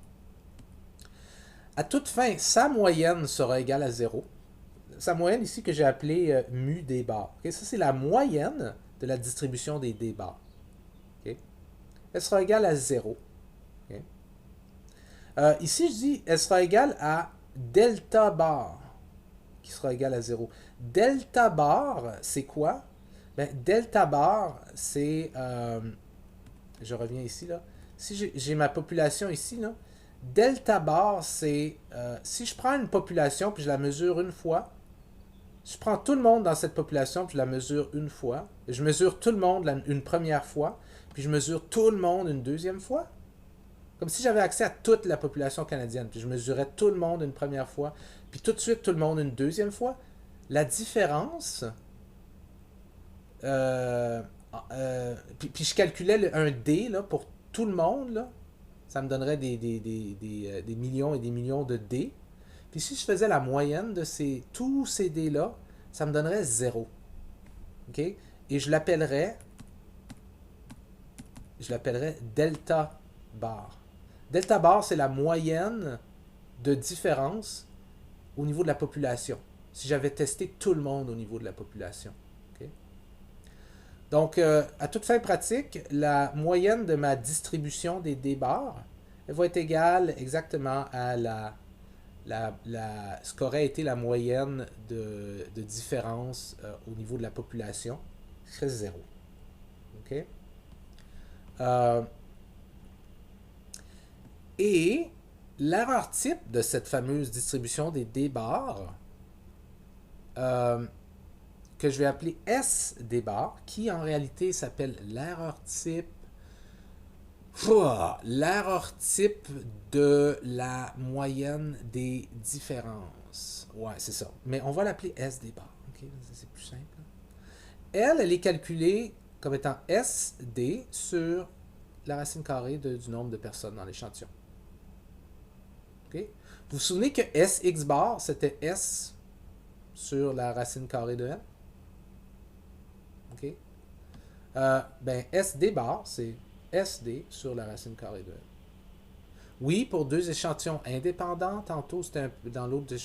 [SPEAKER 1] À toute fin, sa moyenne sera égale à 0. Sa moyenne ici que j'ai appelée mu D-bar. Okay? Ça, c'est la moyenne de la distribution des D-bars. Okay? Elle sera égale à 0. Okay? Ici, je dis, elle sera égale à delta bar, qui sera égal à 0. Delta bar, c'est quoi? Ben, delta bar, c'est... je reviens ici, là. Si j'ai ma population ici, là, delta bar, c'est... si je prends une population, puis je la mesure une fois, je prends tout le monde dans cette population, puis je la mesure une fois, je mesure tout le monde une première fois, puis je mesure tout le monde une deuxième fois. Comme si j'avais accès à toute la population canadienne, puis je mesurais tout le monde une première fois, puis tout de suite tout le monde une deuxième fois. La différence, puis je calculais un D là, pour tout le monde, là, ça me donnerait des millions et des millions de D. Puis si je faisais la moyenne de tous ces D-là, ça me donnerait 0. OK? Et je l'appellerais delta bar. Delta bar, c'est la moyenne de différence au niveau de la population. si j'avais testé tout le monde au niveau de la population. OK? Donc, à toute fin pratique, la moyenne de ma distribution des D-bars elle va être égale exactement à ce qu'aurait été la moyenne de différence au niveau de la population, qui serait 0. OK? Euh, et l'erreur type de cette fameuse distribution des D-bars, que je vais appeler S D-bar, qui en réalité s'appelle l'erreur type. L'erreur type de la moyenne des différences. Ouais, c'est ça. Mais on va l'appeler S D-bar. OK, c'est plus simple. Elle est calculée comme étant SD sur la racine carrée du nombre de personnes dans l'échantillon. OK? Vous vous souvenez que SX bar, c'était S sur la racine carrée de N? OK? Ben, SD bar, c'est SD sur la racine carrée de N. Oui, pour deux échantillons indépendants, tantôt, dans l'autre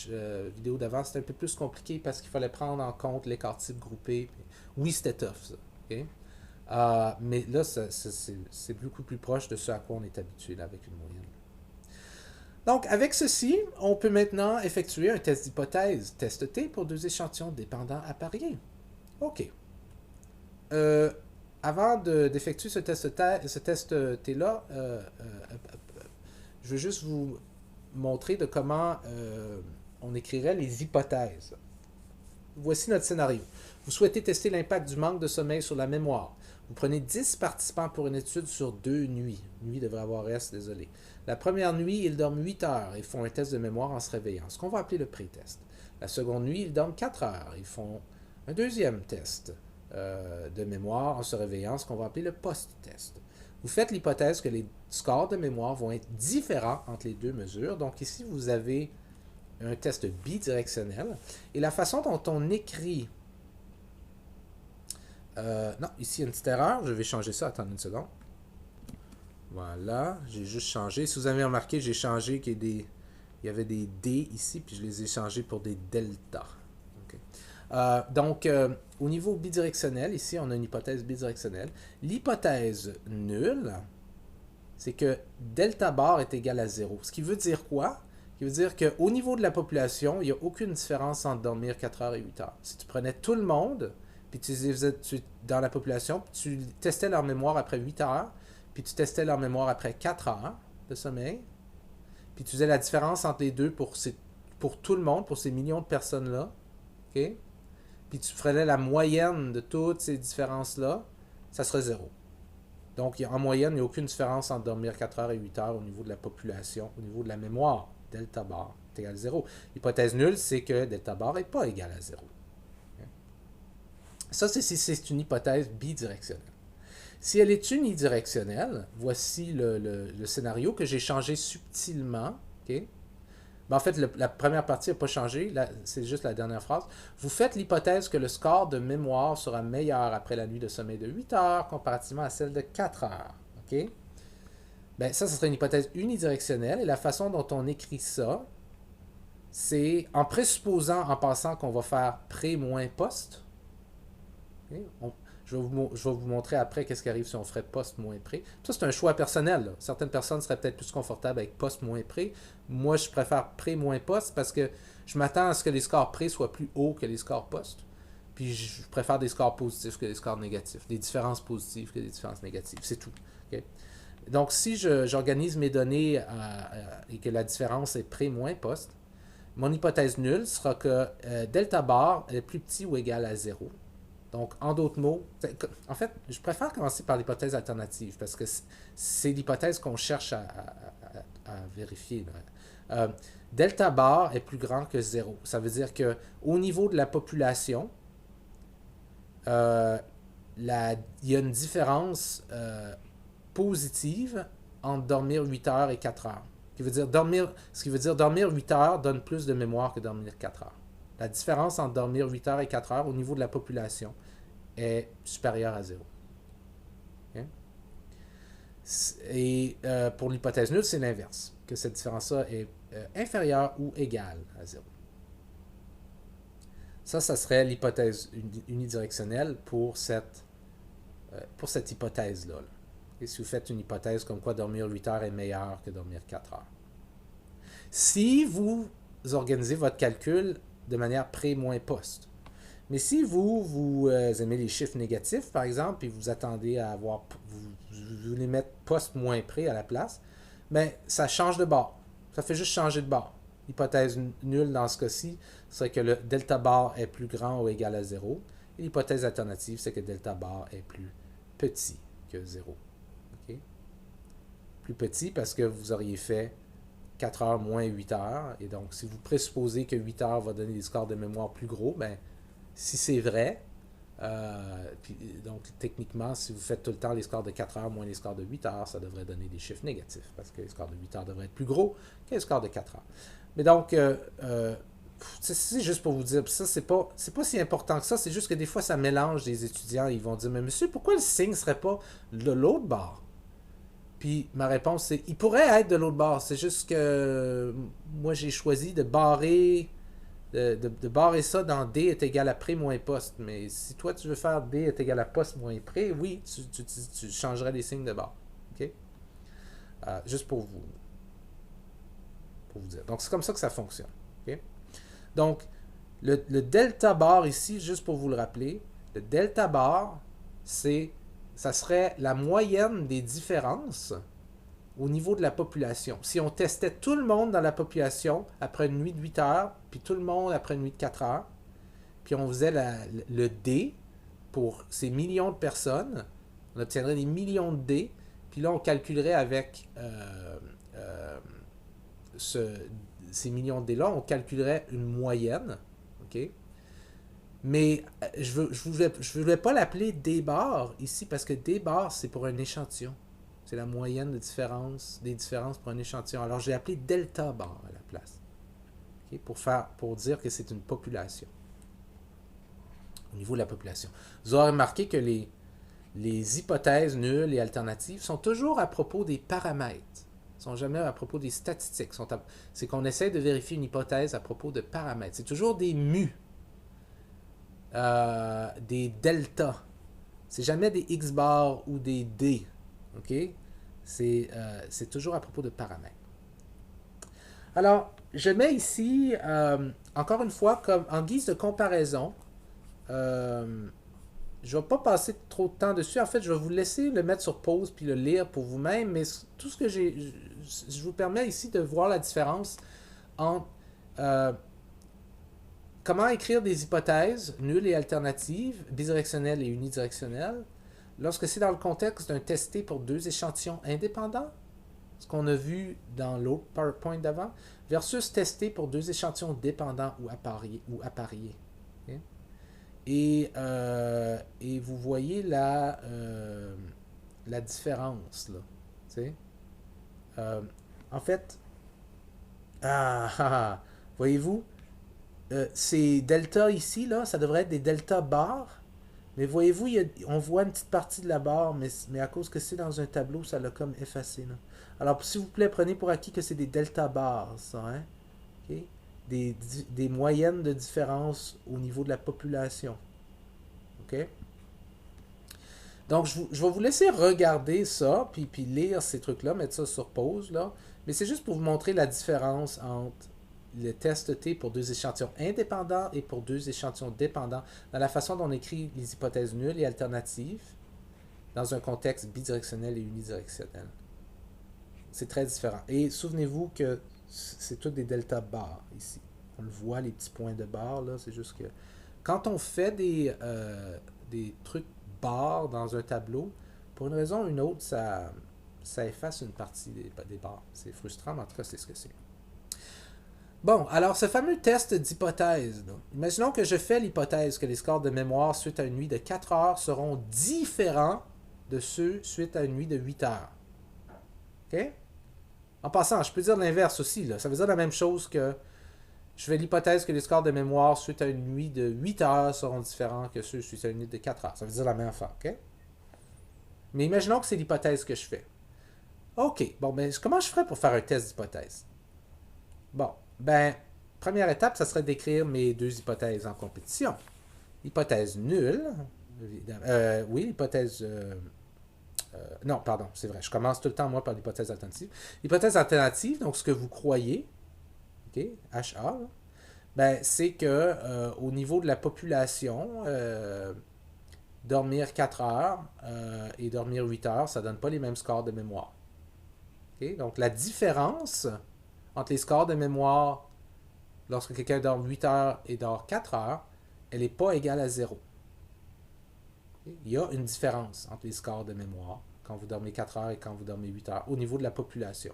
[SPEAKER 1] vidéo d'avant, c'était un peu plus compliqué parce qu'il fallait prendre en compte l'écart type groupé. Oui, c'était tough, ça. OK? Mais là, c'est beaucoup plus proche de ce à quoi on est habitué là, avec une moyenne. Donc, avec ceci, on peut maintenant effectuer un test d'hypothèse, test T, pour deux échantillons dépendants à parier. OK. Avant d'effectuer ce test T-là, je veux juste vous montrer de comment on écrirait les hypothèses. Voici notre scénario. Vous souhaitez tester l'impact du manque de sommeil sur la mémoire. Vous prenez 10 participants pour une étude sur 2 nuits. Nuit devrait avoir S, désolé. La première nuit, ils dorment 8 heures et font un test de mémoire en se réveillant, ce qu'on va appeler le pré-test. La seconde nuit, ils dorment 4 heures. Ils font un deuxième test de mémoire en se réveillant, ce qu'on va appeler le post-test. Vous faites l'hypothèse que les scores de mémoire vont être différents entre les deux mesures. Donc ici, vous avez un test bidirectionnel. Et la façon dont on écrit... non, ici, il y a une petite erreur. Je vais changer ça. Attendez une seconde. Voilà, j'ai juste changé. Si vous avez remarqué, j'ai changé qu'il y avait des D ici, puis je les ai changés pour des delta. Okay. Donc, au niveau bidirectionnel, ici, on a une hypothèse bidirectionnelle. L'hypothèse nulle, c'est que delta bar est égal à 0. Ce qui veut dire quoi? Ce qui veut dire qu'au niveau de la population, il n'y a aucune différence entre dormir 4 heures et 8 heures. Si tu prenais tout le monde, puis dans la population, puis tu testais leur mémoire après 8 heures, puis tu testais leur mémoire après 4 heures de sommeil, puis tu faisais la différence entre les deux pour tout le monde, pour ces millions de personnes-là, OK? Puis tu ferais la moyenne de toutes ces différences-là, ça serait 0. Donc, en moyenne, il n'y a aucune différence entre dormir 4 heures et 8 heures au niveau de la population, au niveau de la mémoire. Delta bar est égal à 0. L'hypothèse nulle, c'est que delta bar n'est pas égal à 0. Ça, c'est une hypothèse bidirectionnelle. Si elle est unidirectionnelle, voici le scénario que j'ai changé subtilement. Okay? Ben, en fait, la première partie n'a pas changé, c'est juste la dernière phrase. Vous faites l'hypothèse que le score de mémoire sera meilleur après la nuit de sommeil de 8 heures comparativement à celle de 4 heures. Okay? Ben, ça serait une hypothèse unidirectionnelle et la façon dont on écrit ça, c'est en présupposant, en passant qu'on va faire pré moins post. Okay? Je vais vous montrer après qu'est-ce qui arrive si on ferait post moins pré. Ça, c'est un choix personnel. Là. Certaines personnes seraient peut-être plus confortables avec post moins pré. Moi, je préfère pré moins post parce que je m'attends à ce que les scores pré soient plus hauts que les scores post. Puis je préfère des scores positifs que des scores négatifs. Des différences positives que des différences négatives. C'est tout. Okay? Donc, si j'organise mes données et que la différence est pré moins post, mon hypothèse nulle sera que delta bar est plus petit ou égal à 0. Donc, en d'autres mots, en fait, je préfère commencer par l'hypothèse alternative parce que c'est l'hypothèse qu'on cherche à vérifier. Delta bar est plus grand que 0. Ça veut dire qu'au niveau de la population, il y a une différence positive entre dormir 8 heures et 4 heures. Ce qui veut dire dormir 8 heures donne plus de mémoire que dormir 4 heures. La différence entre dormir 8 heures et 4 heures au niveau de la population est supérieure à 0. Okay? Et pour l'hypothèse nulle, c'est l'inverse, que cette différence-là est inférieure ou égale à 0. Ça serait l'hypothèse unidirectionnelle pour cette hypothèse-là. Là. Et si vous faites une hypothèse comme quoi dormir 8 heures est meilleur que dormir 4 heures. Si vous organisez votre calcul de manière pré-post. Mais si vous aimez les chiffres négatifs, par exemple, et vous attendez à avoir, vous voulez mettre post-pré à la place, ben ça change de bord. Ça fait juste changer de bord. L'hypothèse nulle dans ce cas-ci serait que le delta bar est plus grand ou égal à 0. Et l'hypothèse alternative, c'est que delta bar est plus petit que 0. Okay? Plus petit parce que vous auriez fait 4 heures moins 8 heures. Et donc, si vous présupposez que 8 heures va donner des scores de mémoire plus gros, ben, si c'est vrai, donc techniquement, si vous faites tout le temps les scores de 4 heures moins les scores de 8 heures, ça devrait donner des chiffres négatifs parce que les scores de 8 heures devraient être plus gros que les scores de 4 heures. Mais donc, c'est juste pour vous dire, ça, c'est pas si important que ça, c'est juste que des fois, ça mélange les étudiants. Ils vont dire, mais monsieur, pourquoi le signe serait pas de l'autre bord? Puis ma réponse, c'est, il pourrait être de l'autre bord. C'est juste que moi, j'ai choisi de barrer ça dans D est égal à pré moins post. Mais si toi, tu veux faire D est égal à post moins pré, oui, tu changerais les signes de bord. OK? Juste pour vous dire. Donc, c'est comme ça que ça fonctionne. Okay? Donc, le delta bar ici, juste pour vous le rappeler, le delta bar, ça serait la moyenne des différences au niveau de la population. Si on testait tout le monde dans la population après une nuit de 8 heures, puis tout le monde après une nuit de 4 heures, puis on faisait le D pour ces millions de personnes, on obtiendrait des millions de D, puis là on calculerait avec ces millions de D-là, on calculerait une moyenne, ok? Mais je ne voulais pas l'appeler D-bar ici, parce que D-bar, c'est pour un échantillon. C'est la moyenne des différences pour un échantillon. Alors, j'ai appelé delta bar à la place. Okay? Pour dire que c'est une population. Au niveau de la population. Vous aurez remarqué que les hypothèses nulles et alternatives sont toujours à propos des paramètres. Ils ne sont jamais à propos des statistiques. C'est qu'on essaie de vérifier une hypothèse à propos de paramètres. C'est toujours des mu, des delta. C'est jamais des x bar ou des d. OK? C'est toujours à propos de paramètres. Alors, je mets ici, encore une fois, comme en guise de comparaison, je ne vais pas passer trop de temps dessus. En fait, je vais vous laisser le mettre sur pause puis le lire pour vous-même, mais tout ce que je vous permets ici de voir la différence entre comment écrire des hypothèses nulles et alternatives, bidirectionnelles et unidirectionnelles, lorsque c'est dans le contexte d'un testé pour deux échantillons indépendants, ce qu'on a vu dans l'autre PowerPoint d'avant, versus testé pour deux échantillons dépendants ou appariés. Okay? Et vous voyez la différence, là. En fait, voyez-vous, ces delta ici, là, ça devrait être des delta bars. Mais voyez-vous, on voit une petite partie de la barre, mais à cause que c'est dans un tableau, ça l'a comme effacé. Là. Alors, s'il vous plaît, prenez pour acquis que c'est des delta bars, ça, hein? Okay? Des moyennes de différence au niveau de la population. OK? Donc, je vais vous laisser regarder ça, puis lire ces trucs-là, mettre ça sur pause, là. Mais c'est juste pour vous montrer la différence entre le test T pour deux échantillons indépendants et pour deux échantillons dépendants dans la façon dont on écrit les hypothèses nulles et alternatives dans un contexte bidirectionnel et unidirectionnel. C'est très différent. Et souvenez-vous que c'est tout des delta bars ici. On le voit, les petits points de barre, là, c'est juste que quand on fait des trucs barres dans un tableau, pour une raison ou une autre, ça efface une partie des barres. C'est frustrant, mais en tout cas, c'est ce que c'est. Bon, alors ce fameux test d'hypothèse, là. Imaginons que je fais l'hypothèse que les scores de mémoire suite à une nuit de 4 heures seront différents de ceux suite à une nuit de 8 heures. OK? En passant, je peux dire l'inverse aussi, là. Ça veut dire la même chose que je fais l'hypothèse que les scores de mémoire suite à une nuit de 8 heures seront différents que ceux suite à une nuit de 4 heures. Ça veut dire la même affaire, OK? Mais imaginons que c'est l'hypothèse que je fais. OK, bon, ben comment je ferais pour faire un test d'hypothèse? Bon, ben, première étape, ça serait d'écrire mes deux hypothèses en compétition. Hypothèse nulle. Oui, hypothèse... non, pardon, c'est vrai. Je commence tout le temps, moi, par l'hypothèse alternative. L'hypothèse alternative, donc ce que vous croyez, OK, HA, là, ben, c'est que au niveau de la population, dormir 4 heures et dormir 8 heures, ça ne donne pas les mêmes scores de mémoire. OK? Donc, la différence entre les scores de mémoire lorsque quelqu'un dort 8 heures et dort 4 heures, elle n'est pas égale à 0. Okay? Il y a une différence entre les scores de mémoire quand vous dormez 4 heures et quand vous dormez 8 heures au niveau de la population.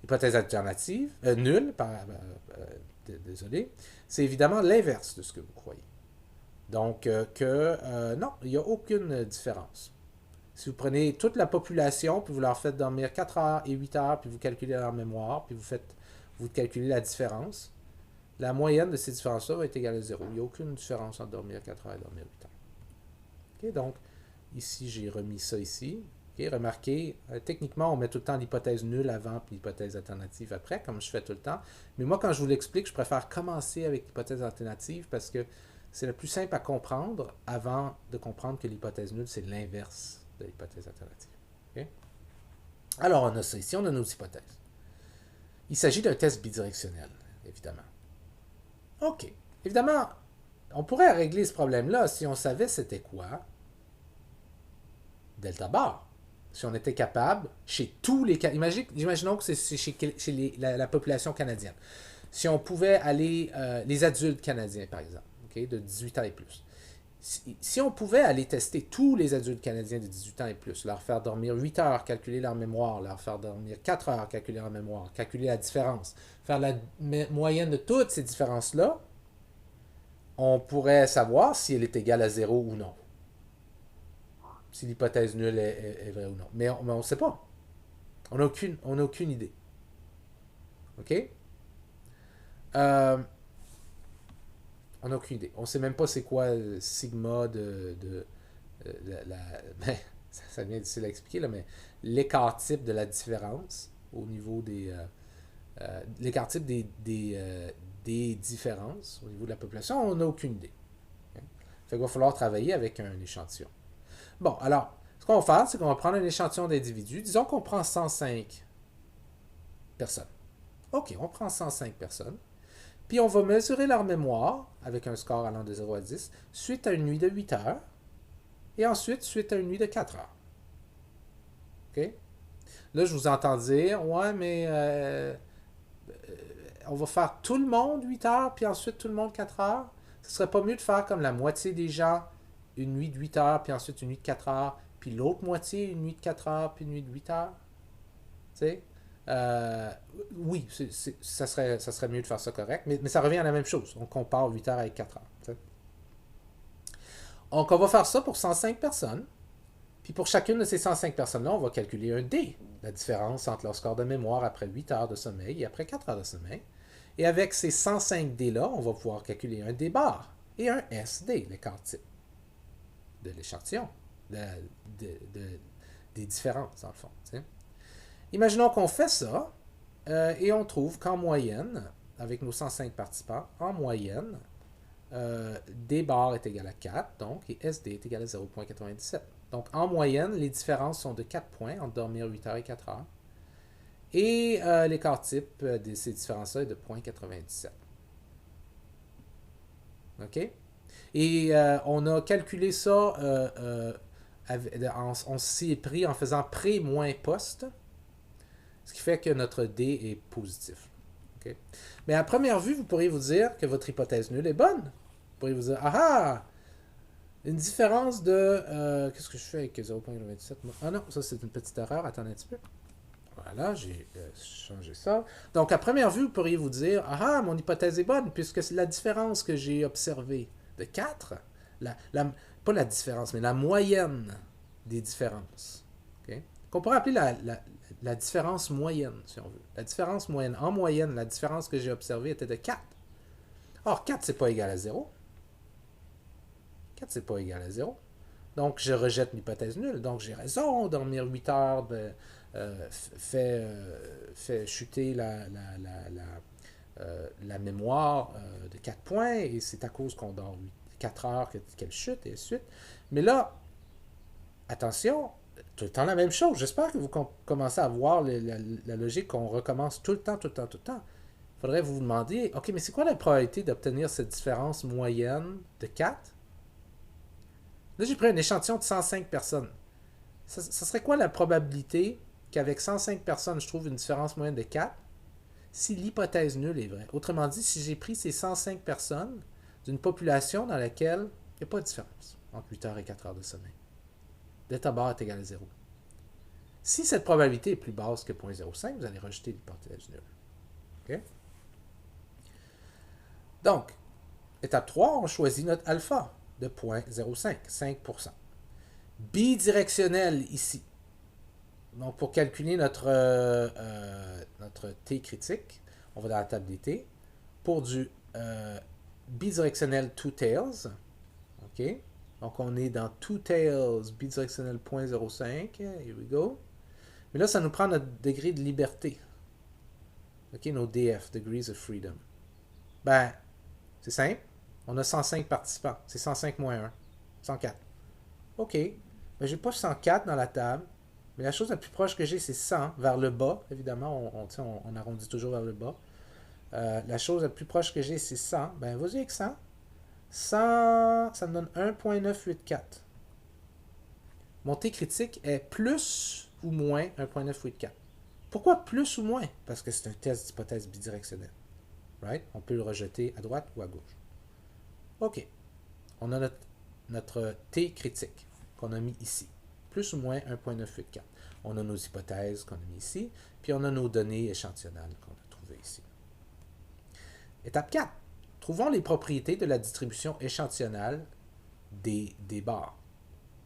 [SPEAKER 1] Hypothèse alternative, nulle, désolé, c'est évidemment l'inverse de ce que vous croyez. Donc, non, il n'y a aucune différence. Si vous prenez toute la population, puis vous leur faites dormir 4 heures et 8 heures, puis vous calculez leur mémoire, puis vous calculez la différence, la moyenne de ces différences-là va être égale à 0. Il n'y a aucune différence entre dormir 4 heures et dormir 8 heures. Okay, donc, ici, j'ai remis ça ici. Okay, remarquez, techniquement, on met tout le temps l'hypothèse nulle avant puis l'hypothèse alternative après, comme je fais tout le temps. Mais moi, quand je vous l'explique, je préfère commencer avec l'hypothèse alternative parce que c'est le plus simple à comprendre avant de comprendre que l'hypothèse nulle, c'est l'inverse de l'hypothèse alternative. Okay? Alors, on a ça ici, on a nos hypothèses. Il s'agit d'un test bidirectionnel, évidemment. OK. Évidemment, on pourrait régler ce problème-là si on savait c'était quoi delta bar. Si on était capable, chez tous les... Imaginons que c'est chez la population canadienne. Si on pouvait aller... les adultes canadiens, par exemple, okay, de 18 ans et plus. Si on pouvait aller tester tous les adultes canadiens de 18 ans et plus, leur faire dormir 8 heures, calculer leur mémoire, leur faire dormir 4 heures, calculer leur mémoire, calculer la différence, faire la moyenne de toutes ces différences-là, on pourrait savoir si elle est égale à 0 ou non. Si l'hypothèse nulle est vraie ou non. Mais on ne sait pas. On n'a aucune idée. OK? On n'a aucune idée. On ne sait même pas c'est quoi le sigma ben, ça devient difficile à expliquer, là, mais l'écart type de la différence au niveau des... l'écart type des différences au niveau de la population, on n'a aucune idée. Okay? Fait qu'il va falloir travailler avec un échantillon. Bon, alors, ce qu'on va faire, c'est qu'on va prendre un échantillon d'individus. Disons qu'on prend 105 personnes. OK, on prend 105 personnes. Puis on va mesurer leur mémoire avec un score allant de 0 à 10 suite à une nuit de 8 heures et ensuite suite à une nuit de 4 heures. OK? Là, je vous entends dire, ouais, mais on va faire tout le monde 8 heures puis ensuite tout le monde 4 heures. Ce serait pas mieux de faire comme la moitié des gens une nuit de 8 heures, puis ensuite une nuit de 4 heures, puis l'autre moitié, une nuit de 4 heures, puis une nuit de 8 heures. Tu sais? Oui, ça serait mieux de faire ça correct, mais ça revient à la même chose. On compare 8 heures avec 4 heures. T'sais? Donc, on va faire ça pour 105 personnes. Puis pour chacune de ces 105 personnes-là, on va calculer un D, la différence entre leur score de mémoire après 8 heures de sommeil et après 4 heures de sommeil. Et avec ces 105 D-là, on va pouvoir calculer un D bar et un SD, l'écart type de l'échantillon, des différences, dans le fond. T'sais. Imaginons qu'on fait ça et on trouve qu'en moyenne, avec nos 105 participants, en moyenne, D bar est égal à 4, donc, et SD est égal à 0,97. Donc, en moyenne, les différences sont de 4 points entre dormir 8 heures et 4 heures. Et l'écart type de ces différences-là est de 0,97. OK? Et on a calculé ça, on s'y est pris en faisant pré moins post, ce qui fait que notre D est positif. Okay? Mais à première vue, vous pourriez vous dire que votre hypothèse nulle est bonne. Vous pourriez vous dire, ah, une différence de... qu'est-ce que je fais avec 0,97? Ah non, ça c'est une petite erreur, attendez un petit peu. Voilà, j'ai changé ça. Donc à première vue, vous pourriez vous dire, ah, mon hypothèse est bonne, puisque c'est la différence que j'ai observée de 4, pas la différence, mais la moyenne des différences. Okay? Qu'on pourrait appeler la différence moyenne, si on veut. La différence moyenne. En moyenne, la différence que j'ai observée était de 4. Or, 4, c'est pas égal à 0. 4, c'est pas égal à 0. Donc, je rejette l'hypothèse nulle. Donc, j'ai raison. Dormir 8 heures fait chuter la mémoire de 4 points. Et c'est à cause qu'on dort 4 heures qu'elle chute, et ainsi de suite. Mais là, attention, tout le temps la même chose. J'espère que vous commencez à voir la logique qu'on recommence tout le temps, tout le temps, tout le temps. Il faudrait vous demander, OK, mais c'est quoi la probabilité d'obtenir cette différence moyenne de 4? Là, j'ai pris un échantillon de 105 personnes. Ça serait quoi la probabilité qu'avec 105 personnes, je trouve une différence moyenne de 4 si l'hypothèse nulle est vraie? Autrement dit, si j'ai pris ces 105 personnes d'une population dans laquelle il n'y a pas de différence entre 8 heures et 4 heures de sommeil. Delta bar est égal à 0. Si cette probabilité est plus basse que 0.05, vous allez rejeter l'hypothèse nulle. OK? Donc, étape 3, on choisit notre alpha de 0.05, 5%. Bidirectionnel ici. Donc, pour calculer notre T critique, on va dans la table des T. Pour du bidirectionnel two tails, OK? Donc, on est dans two tails bidirectionnel 0.05. Here we go. Mais là, ça nous prend notre degré de liberté. OK? Nos DF, Degrees of Freedom. Ben, c'est simple. On a 105 participants. C'est 105 moins 1. 104. OK. Ben, j'ai pas 104 dans la table. Mais la chose la plus proche que j'ai, c'est 100 vers le bas. Évidemment, on arrondit toujours vers le bas. La chose la plus proche que j'ai, c'est 100. Ben, vas-y avec 100. 100, ça me donne 1.984. Mon T critique est plus ou moins 1.984. Pourquoi plus ou moins? Parce que c'est un test d'hypothèse bidirectionnelle. Right? On peut le rejeter à droite ou à gauche. OK. On a notre T critique qu'on a mis ici. Plus ou moins 1.984. On a nos hypothèses qu'on a mis ici, puis on a nos données échantillonnales qu'on a trouvées ici. Étape 4. Trouvons les propriétés de la distribution échantillonnale des bars.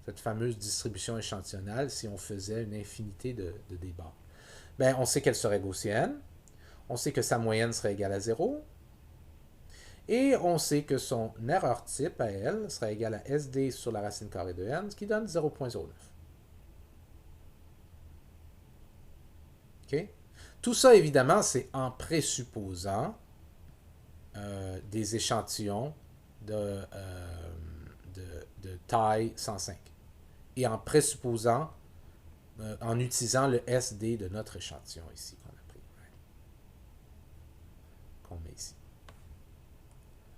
[SPEAKER 1] Cette fameuse distribution échantillonnale, si on faisait une infinité de bars. Ben, on sait qu'elle serait gaussienne. On sait que sa moyenne serait égale à 0. Et on sait que son erreur type à elle serait égale à SD sur la racine carrée de n, ce qui donne 0.09. OK? Tout ça, évidemment, c'est en présupposant des échantillons de taille 105. Et en présupposant, en utilisant le SD de notre échantillon ici qu'on a pris. Qu'on met ici.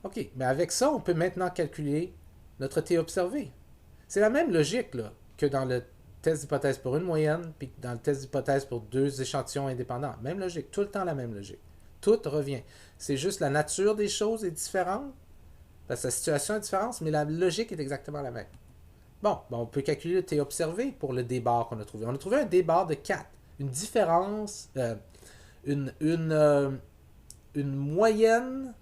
[SPEAKER 1] OK, mais avec ça, on peut maintenant calculer notre T observé. C'est la même logique là, que dans le test d'hypothèse pour une moyenne, puis dans le test d'hypothèse pour deux échantillons indépendants. Même logique, tout le temps la même logique. Tout revient. C'est juste la nature des choses est différente, parce que la situation est différente, mais la logique est exactement la même. Bon, on peut calculer le T observé pour le D-bar qu'on a trouvé. On a trouvé un D-bar de 4. Une différence, une moyenne,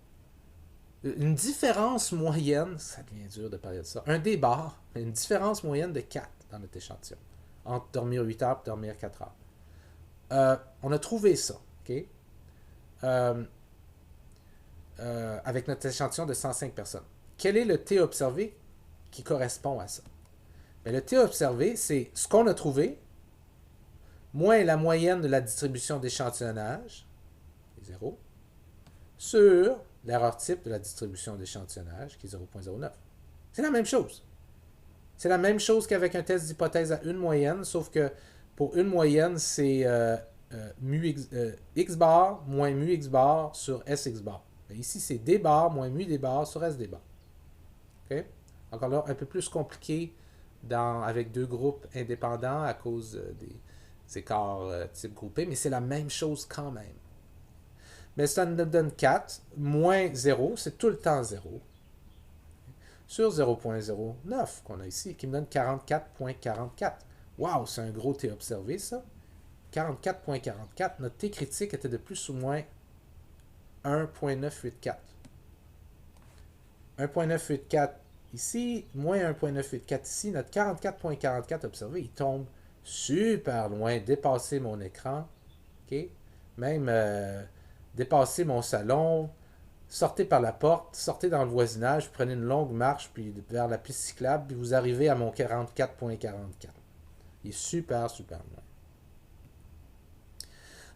[SPEAKER 1] une différence moyenne, ça devient dur de parler de ça, un D-bar, une différence moyenne de 4 dans notre échantillon, entre dormir 8 heures et dormir 4 heures. On a trouvé ça, OK? Avec notre échantillon de 105 personnes. Quel est le T observé qui correspond à ça? Bien, le T observé, c'est ce qu'on a trouvé, moins la moyenne de la distribution d'échantillonnage, 0, sur l'erreur type de la distribution d'échantillonnage, qui est 0.09. C'est la même chose. C'est la même chose qu'avec un test d'hypothèse à une moyenne, sauf que pour une moyenne, c'est x bar moins mu x bar sur sx bar. Ici, c'est d bar moins mu d bar sur sd bar. Okay? Encore là, un peu plus compliqué avec deux groupes indépendants à cause des écarts type groupé, mais c'est la même chose quand même. Mais ça nous donne 4, moins 0, c'est tout le temps 0, sur 0.09 qu'on a ici, qui me donne 44.44. Wow, c'est un gros T observé, ça. 44.44, notre T critique était de plus ou moins 1.984. 1.984 ici, moins 1.984 ici, notre 44.44 observé, il tombe super loin, dépasser mon écran, ok? Même dépasser mon salon, sortez par la porte, sortez dans le voisinage, prenez une longue marche puis vers la piste cyclable, puis vous arrivez à mon 44.44. Il est super, super loin.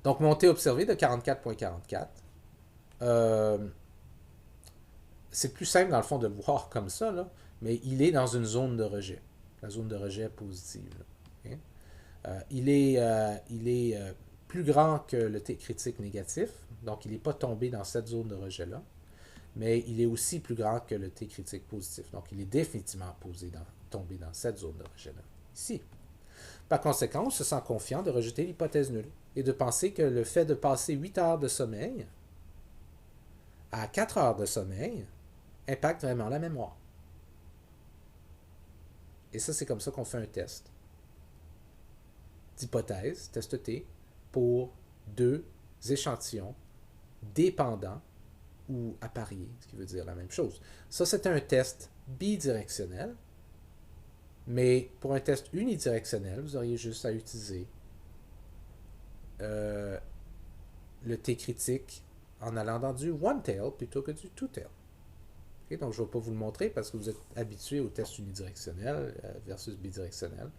[SPEAKER 1] Donc, montée observée de 44.44. C'est plus simple, dans le fond, de le voir comme ça, là, mais il est dans une zone de rejet. La zone de rejet positive. Là. Okay? Il est plus grand que le T critique négatif, donc il n'est pas tombé dans cette zone de rejet-là, mais il est aussi plus grand que le T critique positif, donc il est définitivement tombé dans cette zone de rejet-là, ici. Par conséquent, on se sent confiant de rejeter l'hypothèse nulle et de penser que le fait de passer 8 heures de sommeil à 4 heures de sommeil impacte vraiment la mémoire. Et ça, c'est comme ça qu'on fait un test d'hypothèse, test T, pour deux échantillons dépendants ou appariés, ce qui veut dire la même chose. Ça, c'est un test bidirectionnel, mais pour un test unidirectionnel, vous auriez juste à utiliser le T critique en allant dans du one-tail plutôt que du two-tail. Okay? Donc, je ne vais pas vous le montrer parce que vous êtes habitué au test unidirectionnel versus bidirectionnel.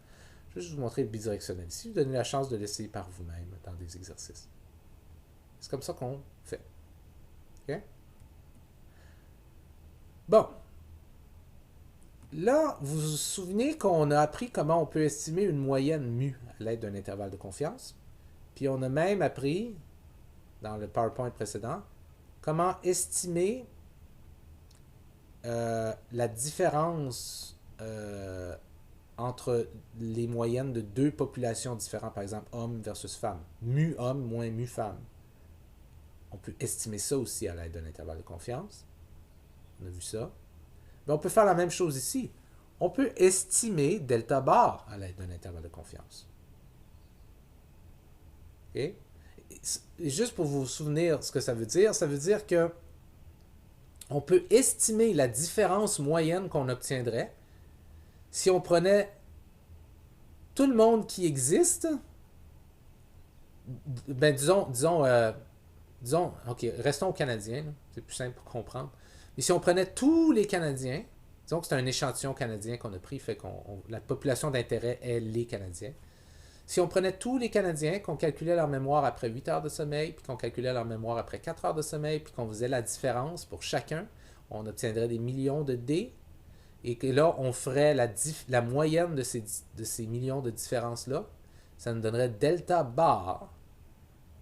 [SPEAKER 1] Je vais juste vous montrer le bidirectionnel ici. Vous donnez la chance de l'essayer par vous-même dans des exercices. C'est comme ça qu'on fait. Okay? Bon. Là, vous vous souvenez qu'on a appris comment on peut estimer une moyenne mu à l'aide d'un intervalle de confiance. Puis on a même appris, dans le PowerPoint précédent, comment estimer la différence entre les moyennes de deux populations différentes, par exemple homme versus femme. Mu homme moins mu femme. On peut estimer ça aussi à l'aide d'un intervalle de confiance. On a vu ça. Mais on peut faire la même chose ici. On peut estimer delta bar à l'aide d'un intervalle de confiance. Okay? Et juste pour vous souvenir ce que ça veut dire que on peut estimer la différence moyenne qu'on obtiendrait si on prenait tout le monde qui existe, ben disons, ok, restons aux Canadiens, c'est plus simple pour comprendre. Mais si on prenait tous les Canadiens, disons que c'est un échantillon canadien qu'on a pris, fait la population d'intérêt est les Canadiens. Si on prenait tous les Canadiens, qu'on calculait leur mémoire après 8 heures de sommeil, puis qu'on calculait leur mémoire après 4 heures de sommeil, puis qu'on faisait la différence pour chacun, on obtiendrait des millions de D. Et que là, on ferait la moyenne de ces millions de différences-là. Ça nous donnerait delta bar.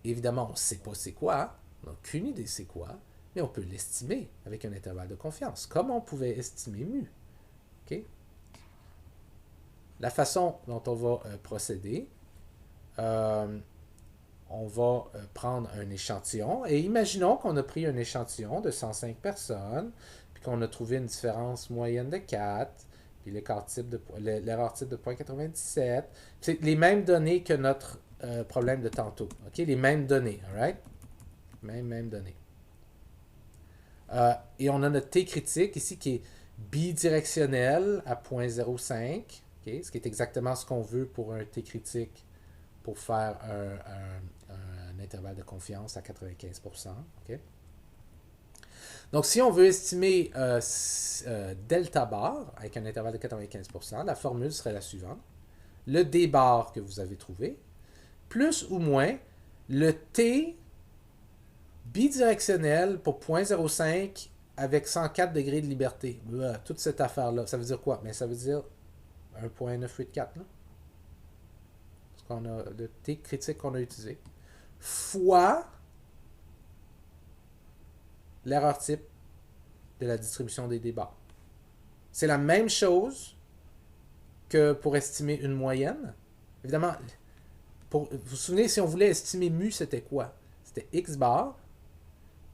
[SPEAKER 1] Évidemment, on ne sait pas c'est quoi. Hein? On n'a aucune idée c'est quoi. Mais on peut l'estimer avec un intervalle de confiance. Comme on pouvait estimer mu. Okay? La façon dont on va procéder, on va prendre un échantillon. Et imaginons qu'on a pris un échantillon de 105 personnes, puis qu'on a trouvé une différence moyenne de 4, puis l'erreur type de 0.97. C'est les mêmes données que notre problème de tantôt. Okay? Les mêmes données. Alright? Mêmes données. Et on a notre T critique ici qui est bidirectionnel à 0.05. Okay? Ce qui est exactement ce qu'on veut pour un T critique pour faire un intervalle de confiance à 95%. Okay? Donc, si on veut estimer delta bar avec un intervalle de 95%, la formule serait la suivante. Le D bar que vous avez trouvé, plus ou moins le T bidirectionnel pour 0.05 avec 104 degrés de liberté. Toute cette affaire-là, ça veut dire quoi? Mais ça veut dire 1.984, là. Le T critique qu'on a utilisé, fois l'erreur type de la distribution des débats. C'est la même chose que pour estimer une moyenne. Évidemment, vous vous souvenez, si on voulait estimer mu, c'était quoi? C'était x bar,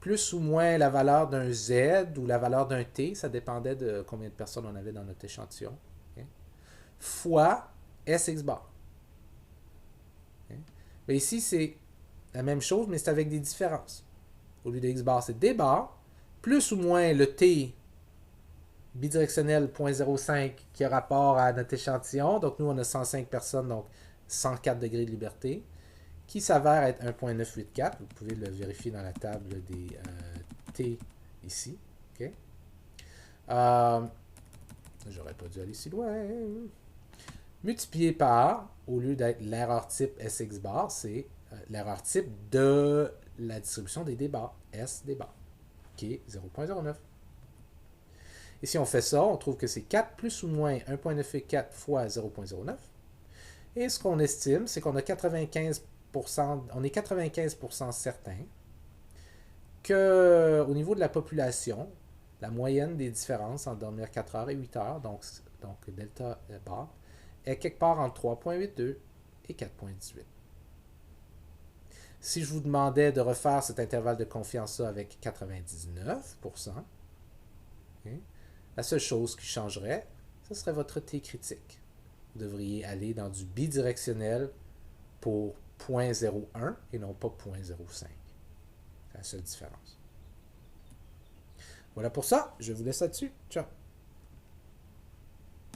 [SPEAKER 1] plus ou moins la valeur d'un z ou la valeur d'un t, ça dépendait de combien de personnes on avait dans notre échantillon, okay? Fois sx bar. Okay? Mais ici, c'est la même chose, mais c'est avec des différences. Au lieu de x bar, c'est d bar, plus ou moins le t bidirectionnel 0.05 qui a rapport à notre échantillon. Donc, nous, on a 105 personnes, donc 104 degrés de liberté, qui s'avère être 1.984. Vous pouvez le vérifier dans la table des T ici. OK? J'aurais pas dû aller si loin. Multiplié par, au lieu d'être l'erreur type SX bar, c'est l'erreur type de la distribution des D bar, S D bar, qui est 0.09. Et si on fait ça, on trouve que c'est 4 plus ou moins 1.94 fois 0.09. Et ce qu'on estime, c'est qu'on a 95%, on est 95% certain qu'au niveau de la population, la moyenne des différences entre dormir 4 heures et 8 heures, donc delta bar, est quelque part entre 3.82 et 4.18. Si je vous demandais de refaire cet intervalle de confiance-là avec 99%, okay, la seule chose qui changerait, ce serait votre T critique. Vous devriez aller dans du bidirectionnel pour 0.01 et non pas 0.05. C'est la seule différence. Voilà pour ça. Je vous laisse là-dessus. Ciao.